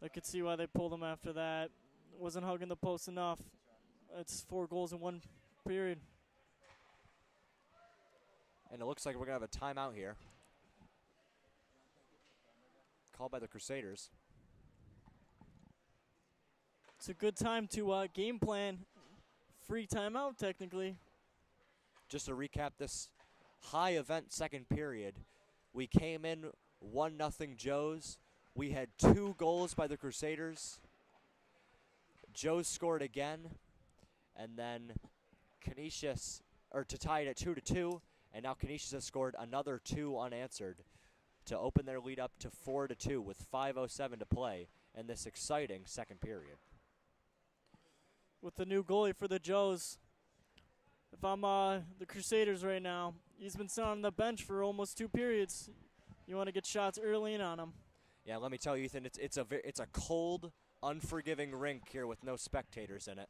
I could see why they pulled him after that. Wasn't hugging the post enough. It's 4 goals in 1 period. And it looks like we're going to have a timeout here. Called by the Crusaders. It's a good time to game plan. Free timeout, technically. Just to recap this high event second period. We came in 1-0 Joes. We had 2 goals by the Crusaders. Joes scored again. And then Canisius, to tie it at 2-2. And now Canisius has scored another 2 unanswered to open their lead up to 4-2 with 5:07 to play in this exciting second period. With the new goalie for the Joes, if I'm the Crusaders right now, he's been sitting on the bench for almost 2 periods. You want to get shots early in on him. Yeah, let me tell you, Ethan, it's a cold, unforgiving rink here with no spectators in it.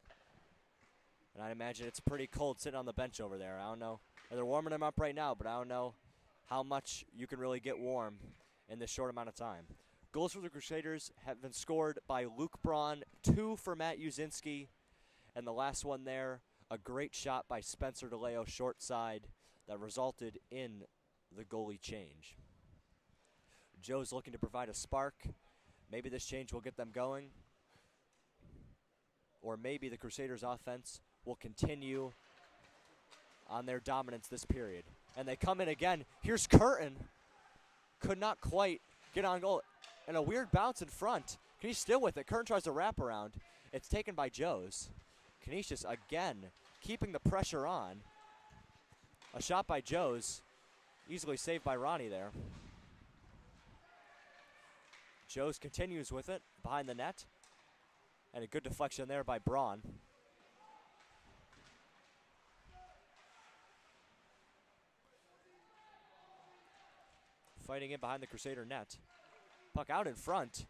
And I imagine it's pretty cold sitting on the bench over there. I don't know. They're warming them up right now, but I don't know how much you can really get warm in this short amount of time. Goals for the Crusaders have been scored by Luke Braun, 2 for Matt Uzinski, and the last one there, a great shot by Spencer DeLeo short side that resulted in the goalie change. Joe's looking to provide a spark. Maybe this change will get them going. Or maybe the Crusaders offense will continue on their dominance this period. And they come in again. Here's Curtin. Could not quite get on goal. And a weird bounce in front. He's still with it. Curtin tries to wrap around. It's taken by Joes. Canisius again keeping the pressure on. A shot by Joes. Easily saved by Ronnie there. Joes continues with it behind the net. And a good deflection there by Braun. Fighting in behind the Crusader net. Puck out in front.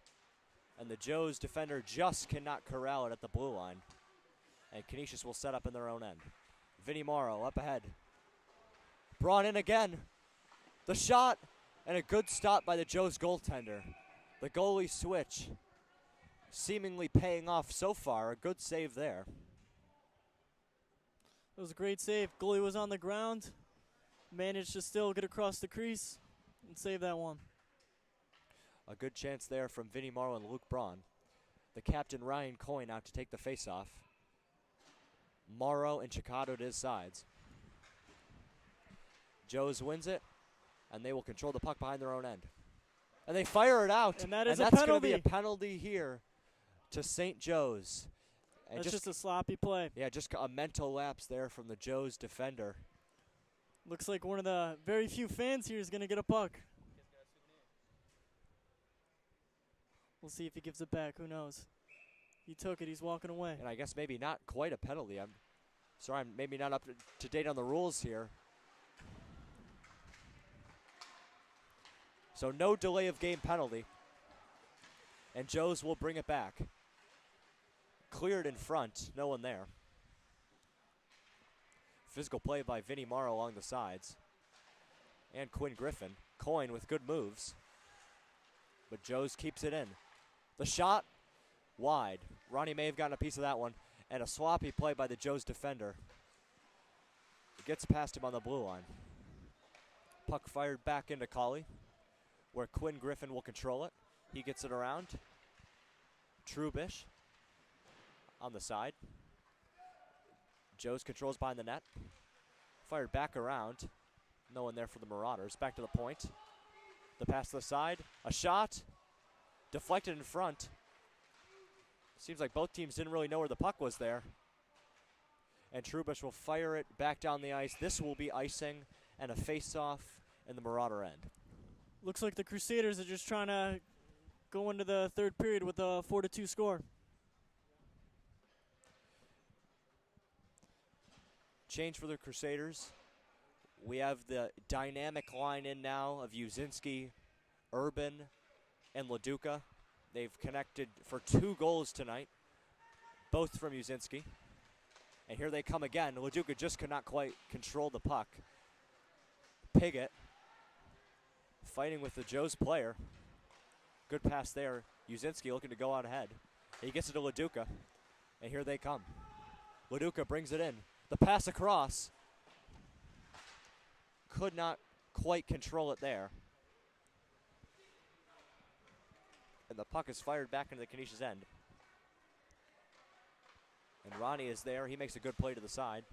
And the Joes defender just cannot corral it at the blue line. And Canisius will set up in their own end. Vinny Morrow up ahead. Braun in again. The shot and a good stop by the Joes goaltender. The goalie switch seemingly paying off so far. A good save there. It was a great save. Goalie was on the ground. Managed to still get across the crease and save that one. A good chance there from Vinny Morrow and Luke Braun. The captain Ryan Coyne out to take the faceoff. Morrow and Chicado to his sides. Joes wins it, and they will control the puck behind their own end. And they fire it out. And that is and a that's going to penalty. be a penalty here to St. Joe's. And That's just a sloppy play. Yeah, just a mental lapse there from the Joes defender. Looks like one of the very few fans here is going to get a puck. We'll see if he gives it back. Who knows? He took it. He's walking away. And I guess maybe not quite a penalty. I'm sorry, I'm maybe not up to date on the rules here. So no delay of game penalty. And Joes will bring it back. Cleared in front. No one there. Physical play by Vinny Morrow along the sides. And Quinn Griffin. Coyne with good moves. But Joes keeps it in. The shot, wide. Ronnie may have gotten a piece of that one. And a sloppy play by the Joes defender. It gets past him on the blue line. Puck fired back into Colley, where Quinn Griffin will control it. He gets it around. Trubish on the side. Joes controls behind the net. Fired back around. No one there for the Marauders. Back to the point. The pass to the side. A shot. Deflected in front. Seems like both teams didn't really know where the puck was there. And Trubish will fire it back down the ice. This will be icing and a face-off in the Marauder end. Looks like the Crusaders are just trying to go into the third period with a 4-2 score. Change for the Crusaders. We have the dynamic line in now of Uzinski, Urban, and LaDuca. They've connected for 2 goals tonight, both from Uzinski. And here they come again. LaDuca just could not quite control the puck. Piggott fighting with the Joes player. Good pass there. Uzinski looking to go out ahead. He gets it to LaDuca, and here they come. LaDuca brings it in. The pass across. Could not quite control it there. And the puck is fired back into the Canisius end. And Ronnie is there. He makes a good play to the side.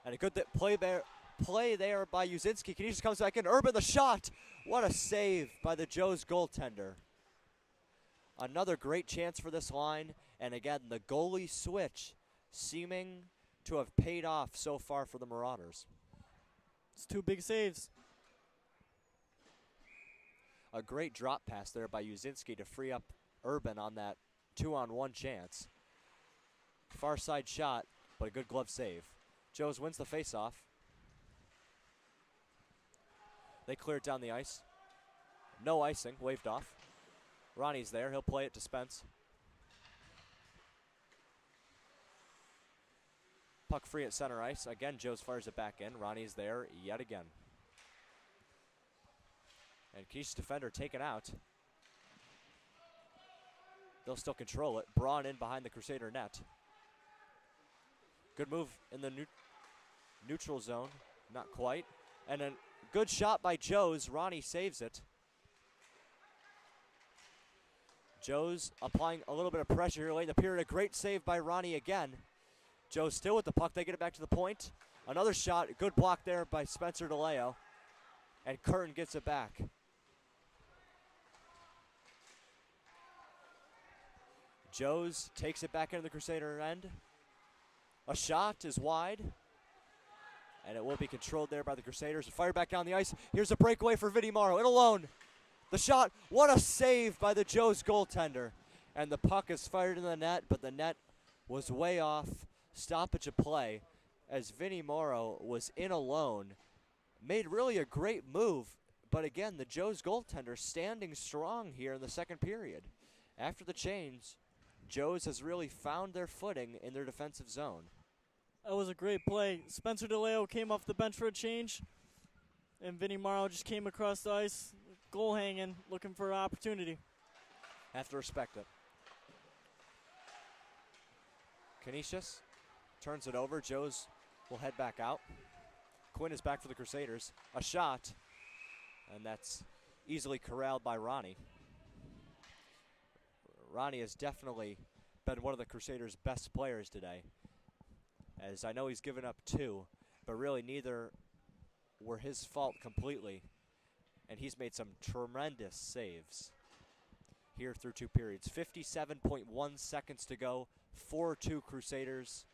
And a good play there by Uzinski. Canisius comes back in. Urban the shot. What a save by the Joes goaltender. Another great chance for this line. And again, the goalie switch seeming to have paid off so far for the Marauders. It's 2 big saves. A great drop pass there by Uzinski to free up Urban on that 2-on-1 chance. Far side shot, but a good glove save. Joes wins the faceoff. They clear it down the ice. No icing, waved off. Ronnie's there, he'll play it to Spence. Puck free at center ice. Again, Joes fires it back in. Ronnie's there yet again. And Canisius defender taken out. They'll still control it. Braun in behind the Crusader net. Good move in the neutral zone. Not quite. And a good shot by Joes. Ronnie saves it. Joes applying a little bit of pressure here late in the period. A great save by Ronnie again. Joe still with the puck. They get it back to the point. Another shot. Good block there by Spencer DeLeo. And Curtin gets it back. Joes takes it back into the Crusader end. A shot is wide. And it will be controlled there by the Crusaders. Fired back down the ice. Here's a breakaway for Vinny Morrow. In alone. The shot. What a save by the Joes goaltender. And the puck is fired in the net, but the net was way off. Stoppage of play as Vinny Morrow was in alone. Made really a great move. But again, the Joes goaltender standing strong here in the second period. After the change, Joes has really found their footing in their defensive zone. That was a great play. Spencer DeLeo came off the bench for a change, and Vinny Morrow just came across the ice, goal hanging, looking for an opportunity. Have to respect it. Canisius turns it over. Joes will head back out. Quinn is back for the Crusaders. A shot, and that's easily corralled by Ronnie. Ronnie has definitely been one of the Crusaders' best players today, as I know he's given up 2, but really neither were his fault completely, and he's made some tremendous saves here through 2 periods. 57.1 seconds to go, 4-2 Crusaders.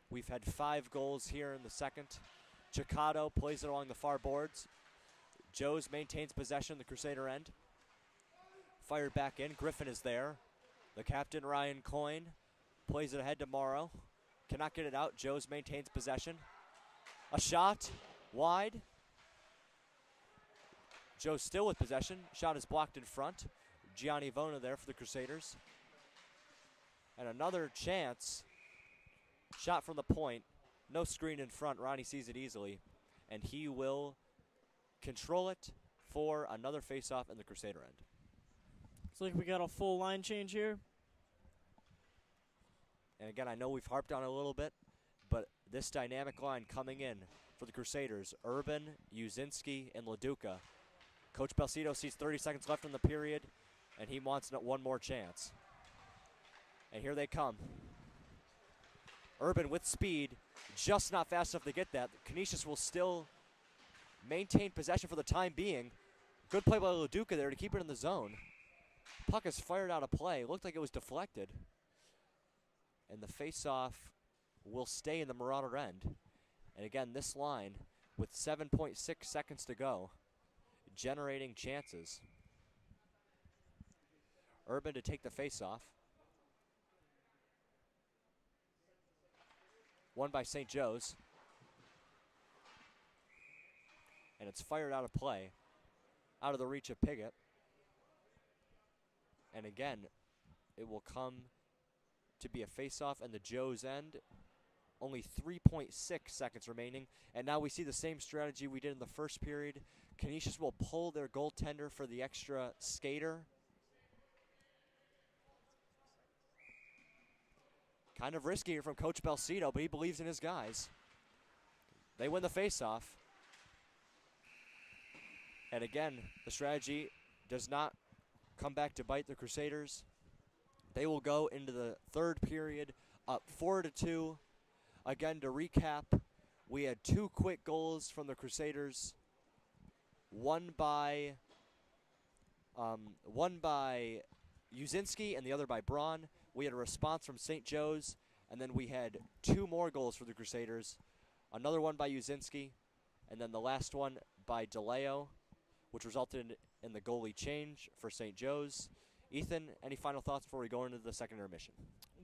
We've had 5 goals here in the second. Chicado plays it along the far boards. Joes maintains possession, the Crusader end. Fired back in, Griffin is there. The captain, Ryan Coyne, plays it ahead to Morrow. Cannot get it out, Joes maintains possession. A shot, wide. Joes still with possession, shot is blocked in front. Gianni Vona there for the Crusaders. And another chance, shot from the point. No screen in front, Ronnie sees it easily. And he will control it for another face-off in the Crusader end. Looks like we got a full line change here. And again, I know we've harped on it a little bit, but this dynamic line coming in for the Crusaders, Urban, Uzinski, and LaDuca. Coach Belcito sees 30 seconds left in the period, and he wants one more chance. And here they come. Urban with speed, just not fast enough to get that. Canisius will still maintain possession for the time being. Good play by LaDuca there to keep it in the zone. Puck is fired out of play. Looked like it was deflected. And the face-off will stay in the Marauder end. And again, this line with 7.6 seconds to go, generating chances. Urban to take the face-off. Won by St. Joe's. And it's fired out of play, out of the reach of Piggott. And again, it will come to be a face-off and the Joe's end. Only 3.6 seconds remaining. And now we see the same strategy we did in the first period. Canisius will pull their goaltender for the extra skater. Kind of risky here from Coach Belcito, but he believes in his guys. They win the face-off. And again, the strategy does not come back to bite the Crusaders. They will go into the third period up 4-2. Again, to recap, we had 2 quick goals from the Crusaders. One by Uzinski and the other by Braun. We had a response from St. Joe's, and then we had 2 more goals for the Crusaders. Another one by Uzinski, and then the last one by DeLeo, which resulted in the goalie change for St. Joe's. Ethan, any final thoughts before we go into the second intermission?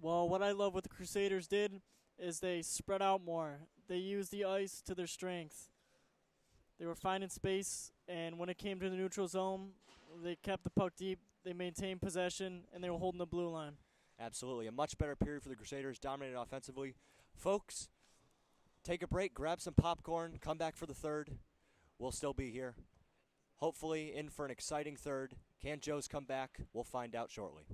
Well, what I love what the Crusaders did is they spread out more. They used the ice to their strength. They were finding space, and when it came to the neutral zone, they kept the puck deep, they maintained possession, and they were holding the blue line. Absolutely. A much better period for the Crusaders, dominated offensively. Folks, take a break, grab some popcorn, come back for the third. We'll still be here. Hopefully in for an exciting third. Can Joes come back? We'll find out shortly.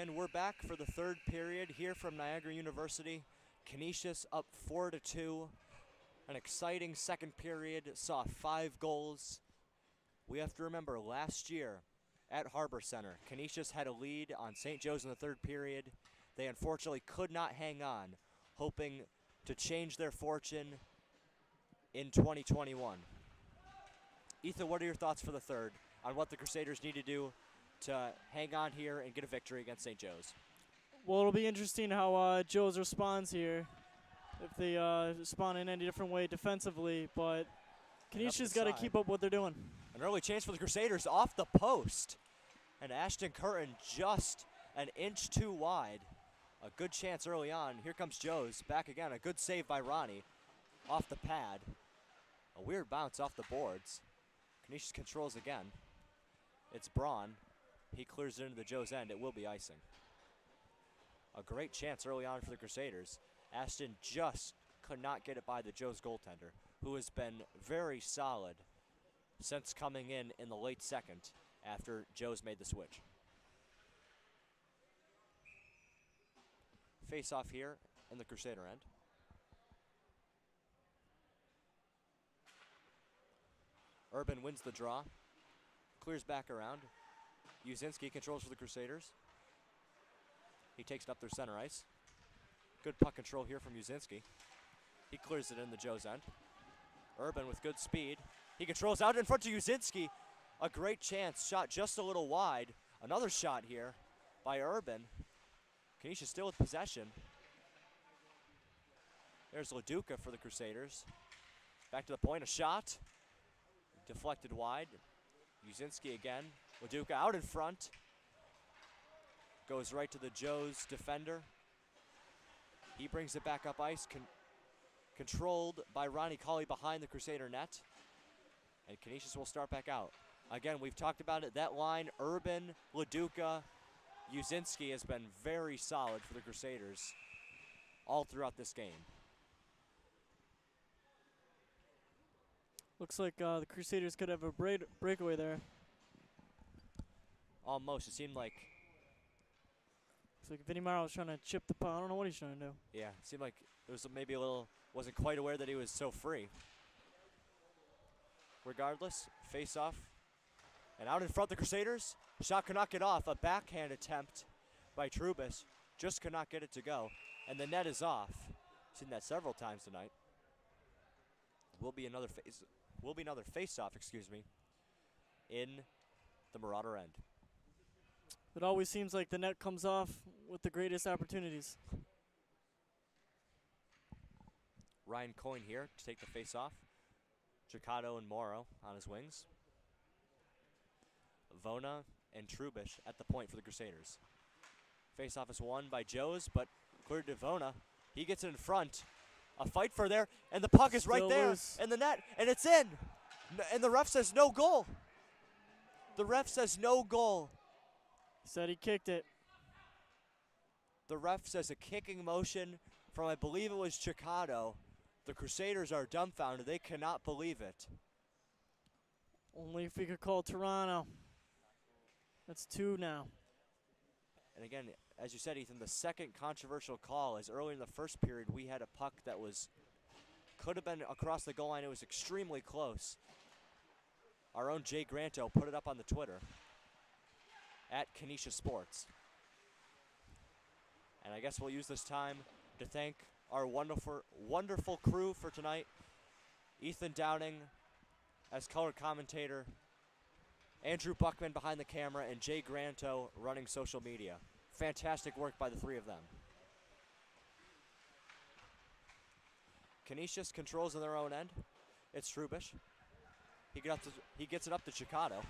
And we're back for the third period here from Niagara University. Canisius up 4-2. An exciting second period, saw 5 goals. We have to remember last year at Harbor Center, Canisius had a lead on St. Joe's in the third period. They unfortunately could not hang on, hoping to change their fortune in 2021. Ethan, what are your thoughts for the third on what the Crusaders need to do to hang on here and get a victory against St. Joe's? Well, it'll be interesting how Joe's responds here, if they respond in any different way defensively, but Canisius got to keep up what they're doing. An early chance for the Crusaders off the post, and Ashton Curtin just an inch too wide. A good chance early on. Here comes Joe's back again. A good save by Ronnie off the pad. A weird bounce off the boards. Canisius controls again. It's Braun. He clears it into the Joe's end. It will be icing. A great chance early on for the Crusaders. Ashton just could not get it by the Joe's goaltender, who has been very solid since coming in the late second after Joe's made the switch. Face off here in the Crusader end. Urban wins the draw, clears back around. Uzinski controls for the Crusaders. He takes it up their center ice. Good puck control here from Uzinski. He clears it in the Joe's end. Urban with good speed. He controls out in front to Uzinski. A great chance, shot just a little wide. Another shot here by Urban. Canisius still with possession. There's Leduca for the Crusaders. Back to the point, a shot. Deflected wide. Uzinski again. Leduca out in front. Goes right to the Joe's defender. He brings it back up ice. Controlled by Ronnie Colley behind the Crusader net. And Canisius will start back out. Again, we've talked about it. That line, Urban, Leduca, Uzinski has been very solid for the Crusaders all throughout this game. Looks like the Crusaders could have a breakaway there. Almost. It seemed like... It's like Vinny Mara was trying to chip the puck. I don't know what he's trying to do. Yeah, it seemed like it was maybe a little... Wasn't quite aware that he was so free. Regardless, face off. And out in front, the Crusaders. Shot could not get off. A backhand attempt by Trubis. Just could not get it to go. And the net is off. Seen that several times tonight. Will be another face-off, in the Marauder end. It always seems like the net comes off with the greatest opportunities. Ryan Coyne here to take the face-off. Giacato and Morrow on his wings. Vona and Trubish at the point for the Crusaders. Face-off is won by Joe's, but cleared to Vona. He gets it in front. A fight for there, and the puck is right there in the net, and it's in. And the ref says no goal. The ref says no goal. He said he kicked it. The ref says a kicking motion from, I believe it was Giacato. The Crusaders are dumbfounded. They cannot believe it. Only if we could call Toronto. That's 2 now. And again, as you said, Ethan, the second controversial call is early in the first period. We had a puck that could have been across the goal line. It was extremely close. Our own Jay Granto put it up on the Twitter at Canisius Sports. And I guess we'll use this time to thank our wonderful crew for tonight. Ethan Downing as color commentator, Andrew Buckman behind the camera, and Jay Granto running social media. Fantastic work by the 3 of them. Canisius controls in their own end. It's Trubish. He gets it up to Giacato.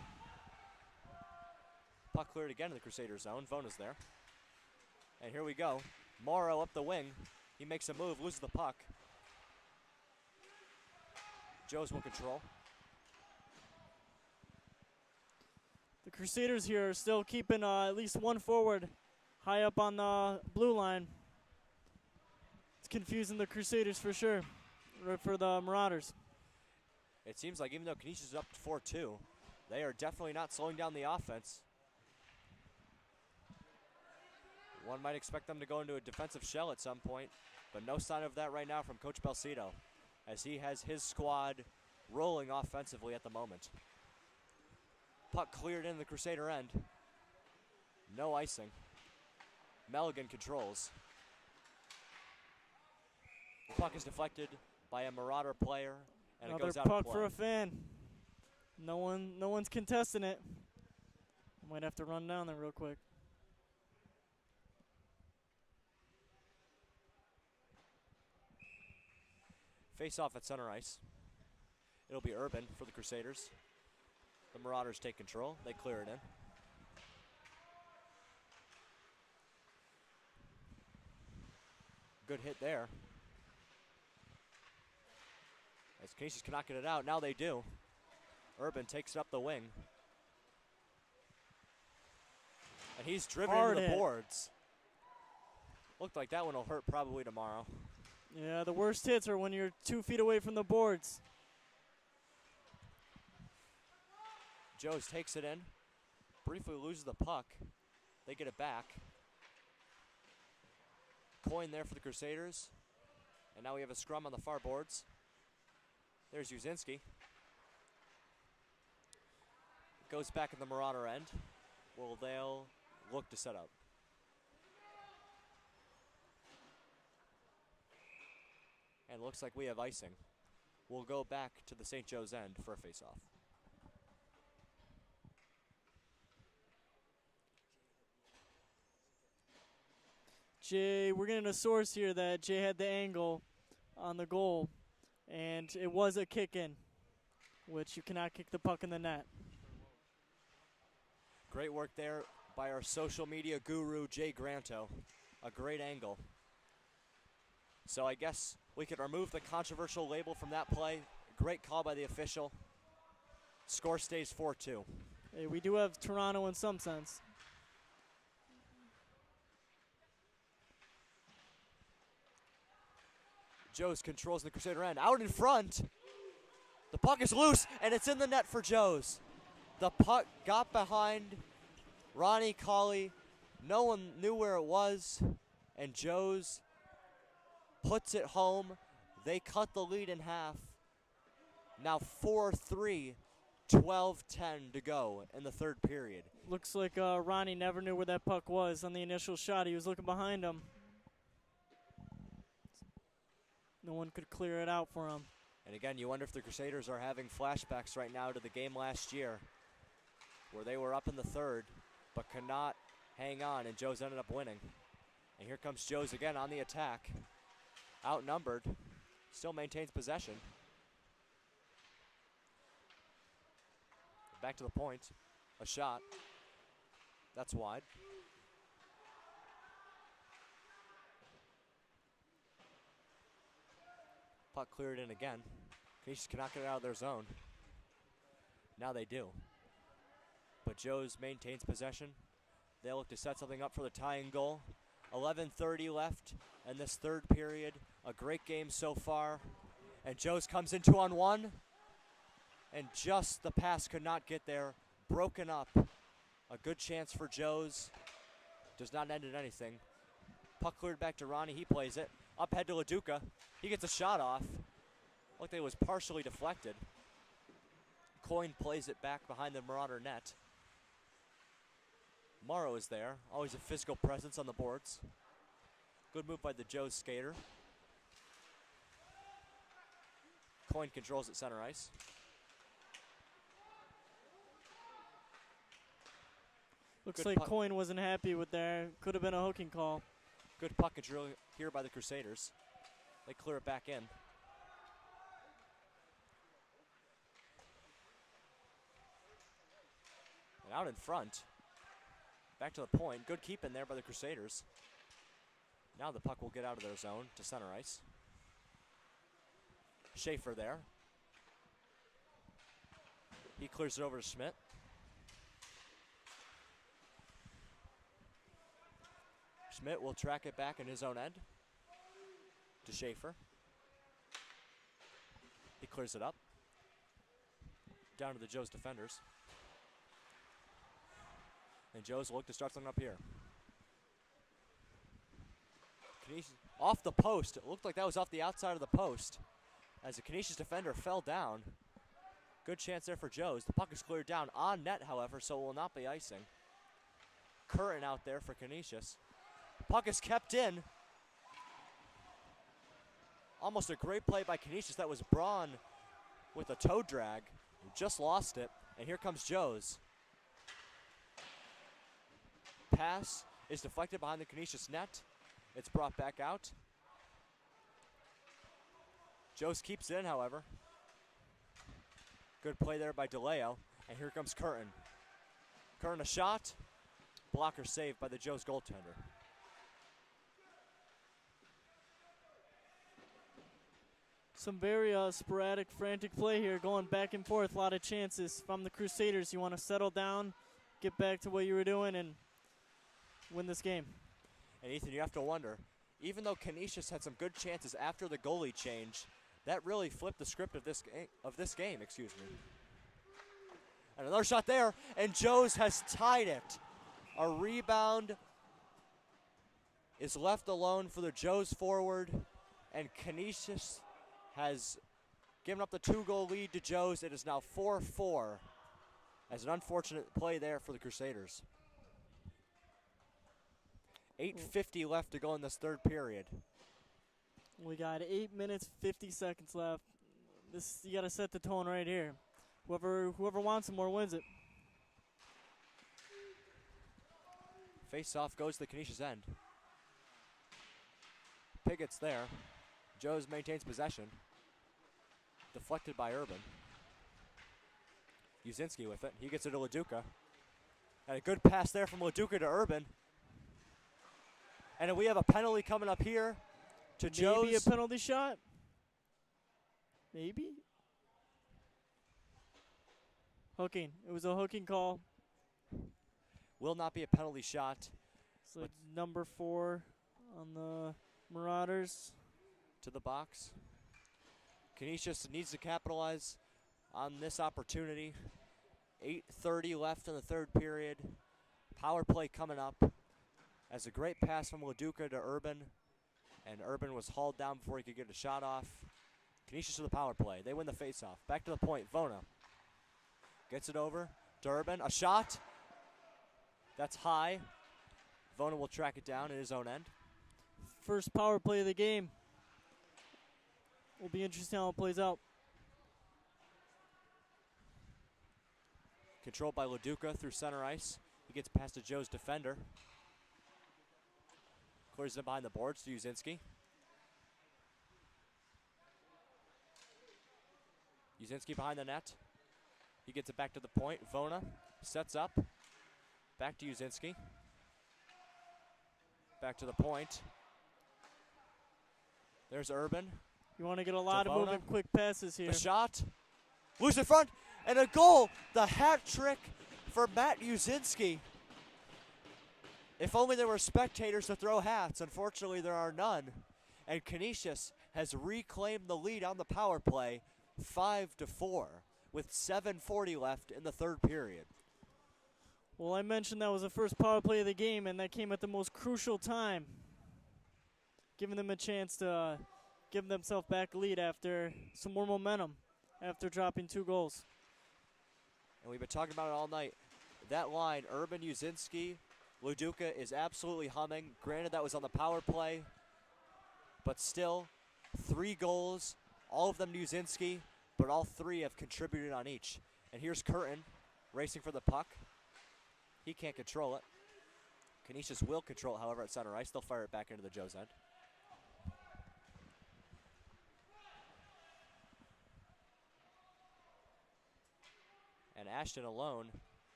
Puck cleared again in the Crusader zone. Vona's there. And here we go. Morrow up the wing. He makes a move, loses the puck. Joe's will control. The Crusaders here are still keeping at least one forward high up on the blue line. It's confusing the Crusaders for sure, right for the Marauders. It seems like even though Canisius is up 4-2, they are definitely not slowing down the offense. One might expect them to go into a defensive shell at some point, but no sign of that right now from Coach Belcito, as he has his squad rolling offensively at the moment. Puck cleared in the Crusader end. No icing. Milligan controls. The puck is deflected by a Marauder player, and Another it goes out of puck play. for a fan. No one's contesting it. Might have to run down there real quick. Face off at center ice. It'll be Urban for the Crusaders. The Marauders take control. They clear it in. Good hit there. As Canisius cannot get it out, now they do. Urban takes it up the wing. And he's driven Hard into the hit. boards. Looked like that one will hurt probably tomorrow. Yeah, the worst hits are when you're 2 feet away from the boards. Joes takes it in. Briefly loses the puck. They get it back. Coin there for the Crusaders. And now we have a scrum on the far boards. There's Uzinski. Goes back in the Marauder end. Well, they'll look to set up. And looks like we have icing. We'll go back to the St. Joe's end for a face-off. Jay, we're getting a source here that Jay had the angle on the goal, and it was a kick in, which you cannot kick the puck in the net. Great work there by our social media guru, Jay Granto. A great angle. So I guess we could remove the controversial label from that play. Great call by the official. Score stays 4-2. Hey, we do have Toronto in some sense. Joes controls the Crusader end. Out in front. The puck is loose, and it's in the net for Joes. The puck got behind Ronnie Colley. No one knew where it was, and Joes puts it home. They cut the lead in half. Now 4-3, 12-10 to go in the third period. Looks like Ronnie never knew where that puck was on the initial shot. He was looking behind him. No one could clear it out for him. And again, you wonder if the Crusaders are having flashbacks right now to the game last year where they were up in the third but could not hang on, and Joes ended up winning. And here comes Joes again on the attack. Outnumbered, still maintains possession. Back to the point, a shot. That's wide. Puck cleared in again. Canisius cannot get it out of their zone. Now they do. But Joes maintains possession. They'll look to set something up for the tying goal. 11:30 left in this third period. A great game so far. And Joes comes in 2-on-1. And just the pass could not get there. Broken up. A good chance for Joes. Does not end in anything. Puck cleared back to Ronnie. He plays it. Up head to LaDuca. He gets a shot off. Looked like it was partially deflected. Coyne plays it back behind the Marauder net. Morrow is there. Always a physical presence on the boards. Good move by the Joes skater. Coyne controls at center ice. Looks Good like puck. Coyne wasn't happy with there. Could have been a hooking call. Good puck control here by the Crusaders. They clear it back in. And out in front. Back to the point. Good keep in there by the Crusaders. Now the puck will get out of their zone to center ice. Schaefer there. He clears it over to Schmidt. Schmidt will track it back in his own end to Schaefer. He clears it up. Down to the Joes defenders. And Joes will look to start something up here. Canisius off the post. It looked like that was off the outside of the post as the Canisius defender fell down. Good chance there for Joe's. The puck is cleared down on net, however, so it will not be icing. Curran out there for Canisius. Puck is kept in. Almost a great play by Canisius. That was Braun with a toe drag. He just lost it, and here comes Joe's. Pass is deflected behind the Canisius net. It's brought back out. Joe's keeps it in, however. Good play there by DeLeo, and here comes Curtin. Curtin a shot. Blocker saved by the Joe's goaltender. Some very sporadic, frantic play here, going back and forth. A lot of chances from the Crusaders. You want to settle down, get back to what you were doing, and win this game. And Ethan, you have to wonder, even though Canisius had some good chances after the goalie change, that really flipped the script of this game. And another shot there, and Joe's has tied it. A rebound is left alone for the Joe's forward, and Canisius has given up the 2-goal lead to Joe's. It is now 4-4 as an unfortunate play there for the Crusaders. 8:50 left to go in this third period. We got 8 minutes, 50 seconds left. You got to set the tone right here. Whoever wants it more wins it. Face-off goes to the Canisius end. Pigot's there. Joe's maintains possession. Deflected by Urban. Uzinski with it. He gets it to Leduca. And a good pass there from Leduca to Urban. And we have a penalty coming up here to Joe's. Maybe a penalty shot? Maybe? Hooking. It was a hooking call. Will not be a penalty shot. It's like number 4 on the Marauders. To the box. Canisius needs to capitalize on this opportunity. 8:30 left in the third period. Power play coming up. As a great pass from Leduca to Urban. And Urban was hauled down before he could get a shot off. Canisius to the power play. They win the faceoff. Back to the point. Vona gets it over to Urban. A shot. That's high. Vona will track it down at his own end. First power play of the game. Will be interesting how it plays out. Controlled by Leduca through center ice. He gets past to Joe's defender. Clears it behind the boards to Uzinski. Uzinski behind the net. He gets it back to the point. Vona sets up. Back to Uzinski. Back to the point. There's Urban. You want to get a lot of moving quick passes here. The shot. Loose in front. And a goal. The hat trick for Matt Uzinski. If only there were spectators to throw hats. Unfortunately, there are none. And Canisius has reclaimed the lead on the power play, 5-4, with 7:40 left in the third period. Well, I mentioned that was the first power play of the game, and that came at the most crucial time, giving them a chance to give themselves back a lead after some more momentum, after dropping 2 goals. And we've been talking about it all night. That line, Urban, Uzinski, Leduca is absolutely humming. Granted, that was on the power play, but still, 3 goals, all of them to Uzinski, but all 3 have contributed on each. And here's Curtin racing for the puck. He can't control it. Canisius will control it, however, at center ice. They'll fire it back into the Joe's end. And Ashton alone,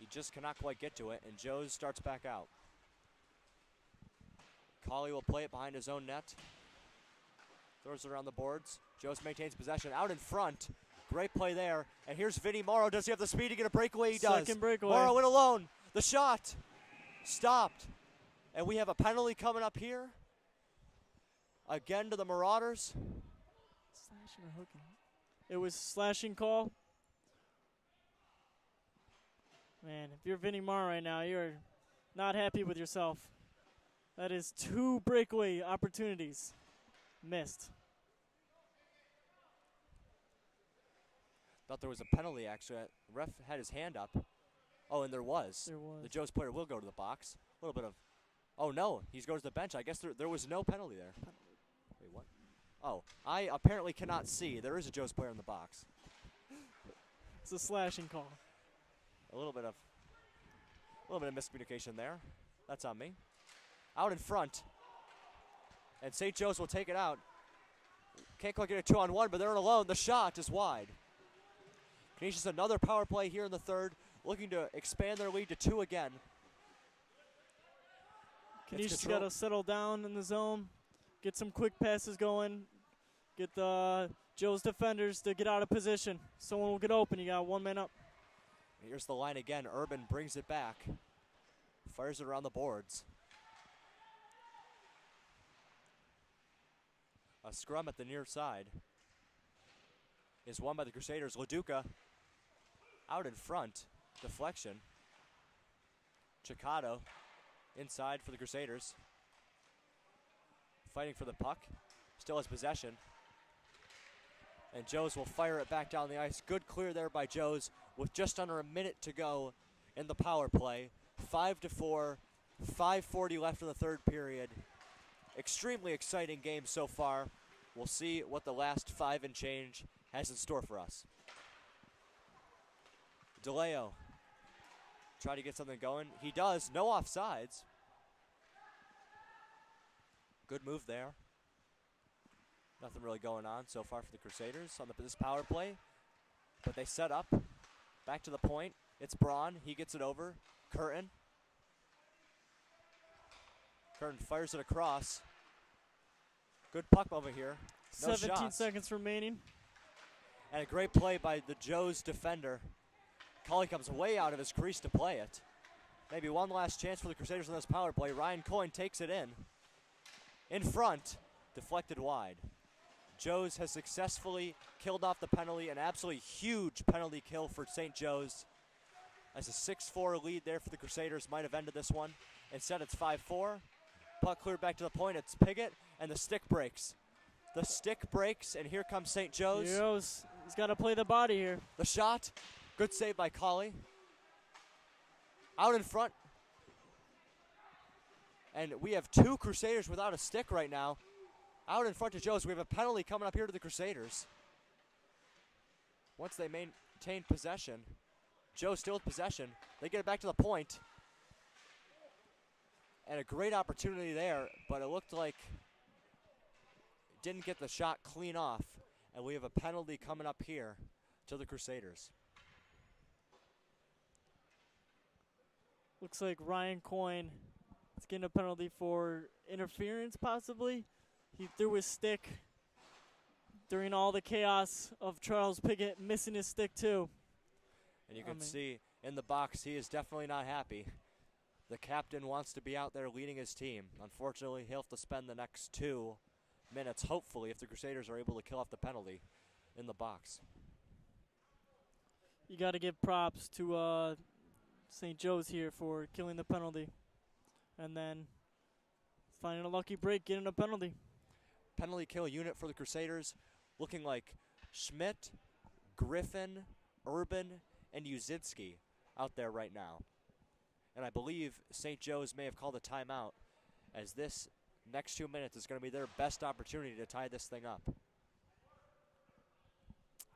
he just cannot quite get to it, and Joe's starts back out. Colley will play it behind his own net. Throws it around the boards. Joe's maintains possession out in front. Great play there. And here's Vinny Morrow. Does he have the speed to get a breakaway? He does. Second breakaway. Morrow in alone. The shot stopped. And we have a penalty coming up here. Again to the Marauders. Slashing or hooking? It was slashing call. Man, if you're Vinny Morrow right now, you're not happy with yourself. That is 2 breakaway opportunities missed. Thought there was a penalty, actually. The ref had his hand up. Oh, and there was. There was. The Joe's player will go to the box. A little bit of, oh no, he goes to the bench. I guess there was no penalty there. Wait, what? Oh, I apparently cannot see. There is a Joe's player in the box. It's a slashing call. A little bit of miscommunication there. That's on me. Out in front. And St. Joe's will take it out. Can't quite get a 2-on-1, but they're in alone. The shot is wide. Canisius another power play here in the third, looking to expand their lead to 2 again. Canisius got to settle down in the zone, get some quick passes going, get the Joe's defenders to get out of position. Someone will get open. You got 1 man up. Here's the line again. Urban brings it back. Fires it around the boards. A scrum at the near side is won by the Crusaders. LaDuca out in front. Deflection. Chicado inside for the Crusaders. Fighting for the puck. Still has possession. And Joes will fire it back down the ice. Good clear there by Joes with just under a minute to go in the power play. 5-4, 5:40 left in the third period. Extremely exciting game so far. We'll see what the last 5 and change has in store for us. DeLeo try to get something going. He does. No offsides. Good move there. Nothing really going on so far for the Crusaders on this power play. But they set up. Back to the point. It's Braun. He gets it over. Curtin. Curtin fires it across. Good puck over here. No 17 shots. seconds remaining. And a great play by the Joe's defender. Colley comes way out of his crease to play it. Maybe one last chance for the Crusaders on this power play. Ryan Coyne takes it in. In front. Deflected wide. Joe's has successfully killed off the penalty. An absolutely huge penalty kill for St. Joe's. As a 6-4 lead there for the Crusaders might have ended this one. Instead it's 5-4. Puck cleared back to the point. It's Piggott, and the stick breaks. The stick breaks, and here comes St. Joe's. He's got to play the body here. The shot. Good save by Colley. Out in front. And we have 2 Crusaders without a stick right now. Out in front to Joe's. We have a penalty coming up here to the Crusaders. Once they maintain possession. Joe still with possession. They get it back to the point. And a great opportunity there, but it looked like didn't get the shot clean off. And we have a penalty coming up here to the Crusaders. Looks like Ryan Coyne is getting a penalty for interference, possibly. He threw his stick during all the chaos of Charles Piggott missing his stick, too. And you can see in the box, he is definitely not happy. The captain wants to be out there leading his team. Unfortunately, he'll have to spend the next 2 minutes, hopefully, if the Crusaders are able to kill off the penalty in the box. You got to give props to St. Joe's here for killing the penalty. And then finding a lucky break, getting a penalty. Penalty kill unit for the Crusaders looking like Schmidt, Griffin, Urban, and Uzinski out there right now. And I believe St. Joe's may have called a timeout, as this next 2 minutes is going to be their best opportunity to tie this thing up.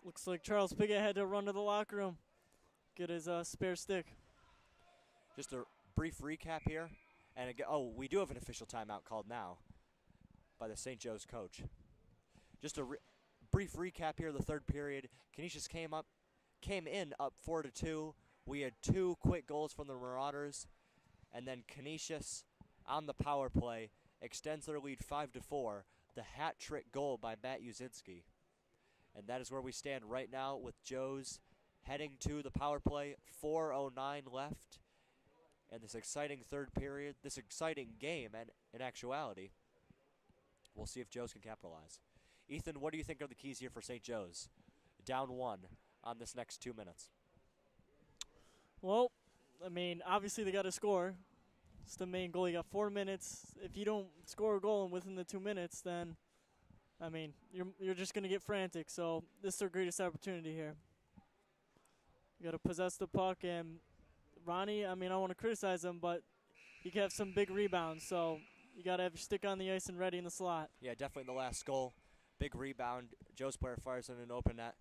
Looks like Charles Piggott had to run to the locker room, get his spare stick. Just a brief recap here. And again, we do have an official timeout called now by the St. Joe's coach. Just a brief recap here of the third period. Canisius came in up 4-2. We had 2 quick goals from the Marauders, and then Canisius on the power play extends their lead 5-4. The hat trick goal by Matt Uzinski. And that is where we stand right now with Joe's heading to the power play. 4:09 left. And this exciting third period, this exciting game, and in actuality, we'll see if Joe's can capitalize. Ethan, what do you think are the keys here for St. Joe's? Down 1 on this next 2 minutes. Well, I mean, obviously they got to score. It's the main goal. You got 4 minutes. If you don't score a goal within the 2 minutes, then, I mean, you're just going to get frantic. So this is their greatest opportunity here. You got to possess the puck. And Ronnie, I mean, I want to criticize him, but he can have some big rebounds. So you got to have your stick on the ice and ready in the slot. Yeah, definitely the last goal. Big rebound. Joe's player fires in an open net.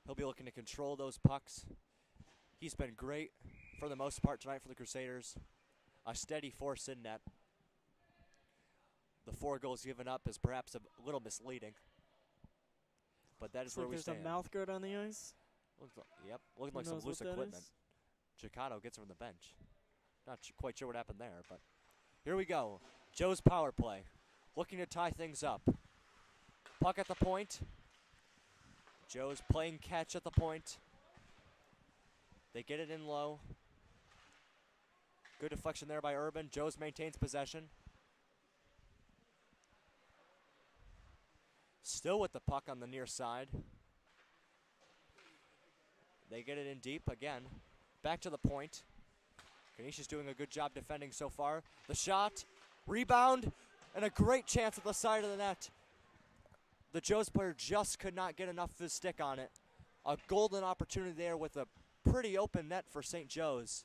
He'll be looking to control those pucks. He's been great for the most part tonight for the Crusaders. A steady force in net. The 4 goals given up is perhaps a little misleading. But that is where we stand. There's a mouth guard on the ice. Looking like some loose equipment. Chicano gets him on the bench. Not quite sure what happened there, but here we go. Joe's power play. Looking to tie things up. Puck at the point. Joe's playing catch at the point. They get it in low. Good deflection there by Urban. Joe's maintains possession. Still with the puck on the near side. They get it in deep again. Back to the point. Canisius doing a good job defending so far. The shot, rebound, and a great chance at the side of the net. The Joe's player just could not get enough of his stick on it. A golden opportunity there with a pretty open net for St. Joe's.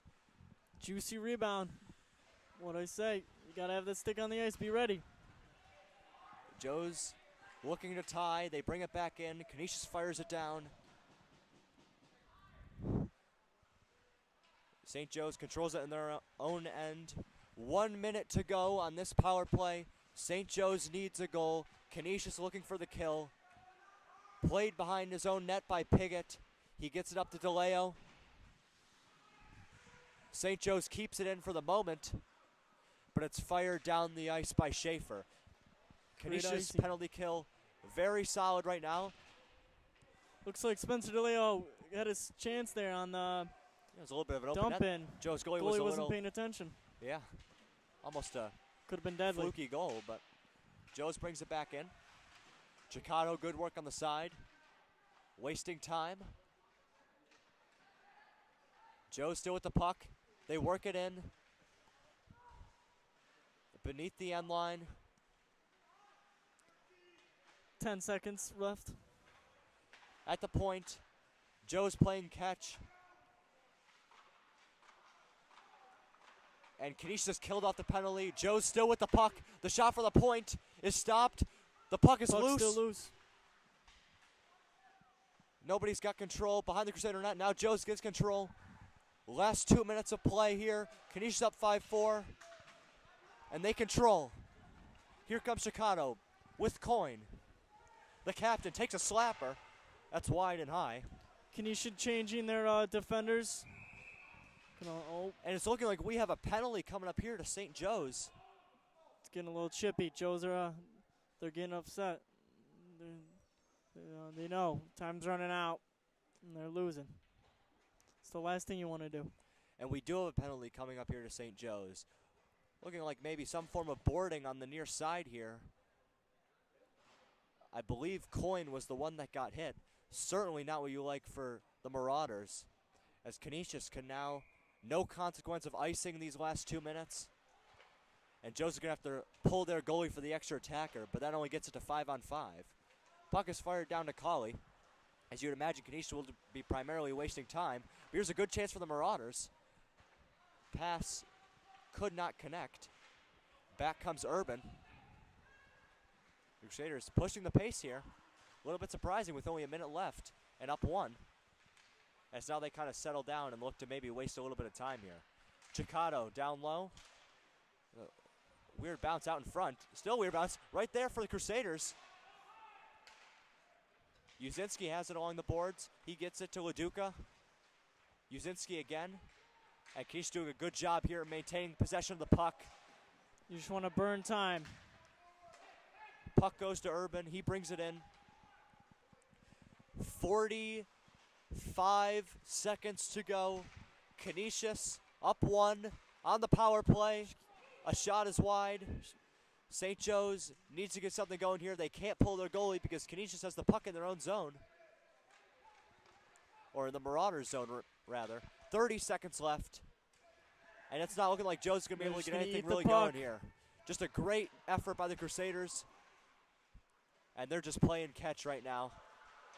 Juicy rebound. What'd I say? You got to have the stick on the ice. Be ready. Joe's looking to tie. They bring it back in. Canisius fires it down. St. Joe's controls it in their own end. 1 minute to go on this power play. St. Joe's needs a goal. Canisius looking for the kill. Played behind his own net by Piggott. He gets it up to DeLeo. St. Joe's keeps it in for the moment, but it's fired down the ice by Schaefer. Canisius penalty kill, very solid right now. Looks like Spencer DeLeo had his chance there on the it was a little bit of an open dump net. in. Joe's goalie wasn't paying attention. Yeah, almost a could have been deadly. Fluky goal, but Joe's brings it back in. Chicano, good work on the side. Wasting time. Joe still with the puck. They work it in. Beneath the end line. 10 seconds left. At the point. Joe's playing catch. And Canisius killed off the penalty. Joe's still with the puck. The shot for the point is stopped. The puck is loose. Still loose. Nobody's got control behind the Crusader net. Now Joe's gets control. Last 2 minutes of play here. Canisius up 5-4. And they control. Here comes Chicano with Coyne. The captain takes a slapper. That's wide and high. Canisius changing their defenders. And it's looking like we have a penalty coming up here to St. Joe's. It's getting a little chippy. Joe's are they're getting upset. They know time's running out, and they're losing. It's the last thing you want to do. And we do have a penalty coming up here to St. Joe's. Looking like maybe some form of boarding on the near side here. I believe Coyne was the one that got hit. Certainly not what you like for the Marauders, as Canisius can now, no consequence of icing these last 2 minutes. And Joe's going to have to pull their goalie for the extra attacker, but that only gets it to 5-on-5. Puck is fired down to Colley. As you would imagine, Canisius will be primarily wasting time. But here's a good chance for the Marauders. Pass could not connect. Back comes Urban. Crusaders pushing the pace here. A little bit surprising with only a minute left and up 1. As now they kind of settle down and look to maybe waste a little bit of time here. Chicano down low. Weird bounce out in front. Still weird bounce right there for the Crusaders. Uzinski has it along the boards. He gets it to LaDuca. Uzinski again. And Canisius doing a good job here maintaining possession of the puck. You just want to burn time. Puck goes to Urban. He brings it in. 45 seconds to go. Canisius up 1 on the power play. A shot is wide. St. Joe's needs to get something going here. They can't pull their goalie because Canisius has the puck in their own zone. Or in the Marauders zone, rather. 30 seconds left. And it's not looking like Joe's going to be They're able to just get gonna anything eat the really going puck. here. Just a great effort by the Crusaders. And they're just playing catch right now.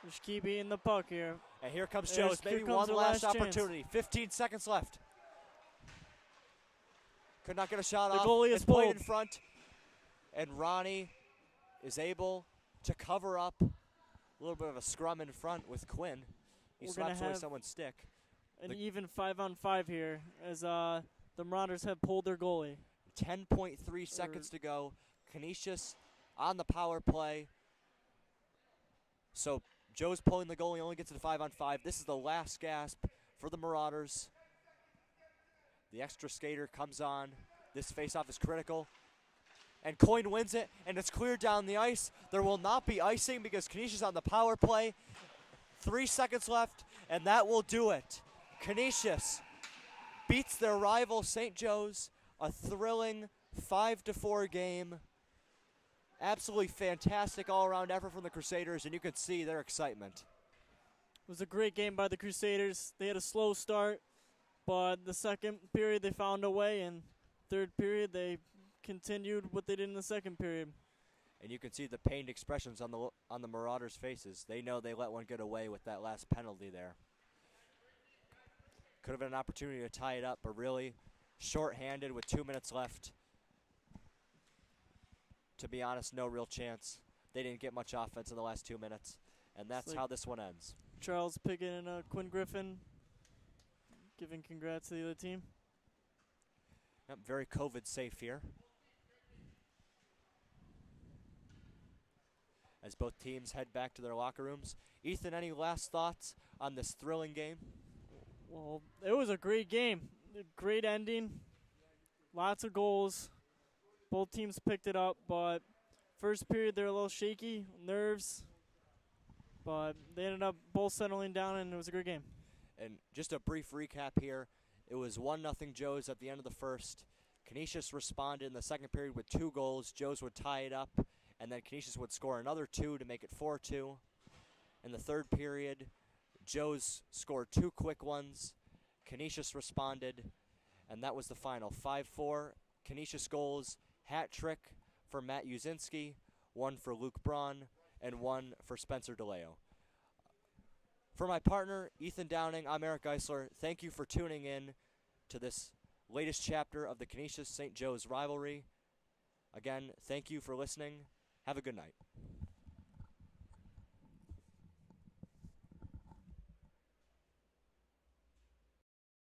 Just keep eating the puck here. And here comes Here Joe's. Maybe comes one their last last chance. opportunity. 15 seconds left. Could not get a shot The off. goalie is It's played pulled. in front. And Ronnie is able to cover up a little bit of a scrum in front with Quinn. He We're gonna slaps away have someone's stick. An even 5-on-5 here as the Marauders have pulled their goalie. 10.3 seconds to go. Canisius on the power play. So Joe's pulling the goalie, only gets it to 5-on-5. This is the last gasp for the Marauders. The extra skater comes on. This faceoff is critical. And Coyne wins it, and it's cleared down the ice. There will not be icing because Canisius on the power play. 3 seconds left, and that will do it. Canisius beats their rival St. Joe's. A thrilling 5-4 game. Absolutely fantastic all-around effort from the Crusaders, and you can see their excitement. It was a great game by the Crusaders. They had a slow start, but the second period they found a way, and third period they continued what they did in the second period. And you can see the pained expressions on the Marauders' faces. They know they let one get away with that last penalty there. Could have been an opportunity to tie it up, but really short-handed with 2 minutes left. To be honest, no real chance. They didn't get much offense in the last 2 minutes, and that's like how this one ends. Charles Pickett and Quinn Griffin giving congrats to the other team. Yep, very COVID safe here. As both teams head back to their locker rooms. Ethan, any last thoughts on this thrilling game? Well, it was a great game. A great ending. Lots of goals. Both teams picked it up, but first period they were a little shaky, nerves. But they ended up both settling down, and it was a great game. And just a brief recap here. It was 1-0 Joe's at the end of the first. Canisius responded in the second period with 2 goals. Joe's would tie it up, and then Canisius would score another 2 to make it 4-2. In the third period, Joe's scored 2 quick ones. Canisius responded, and that was the final. 5-4, Canisius goals, hat trick for Matt Uzinski, 1 for Luke Braun, and 1 for Spencer DeLeo. For my partner, Ethan Downing, I'm Eric Geisler. Thank you for tuning in to this latest chapter of the Canisius-St. Joe's rivalry. Again, thank you for listening. Have a good night.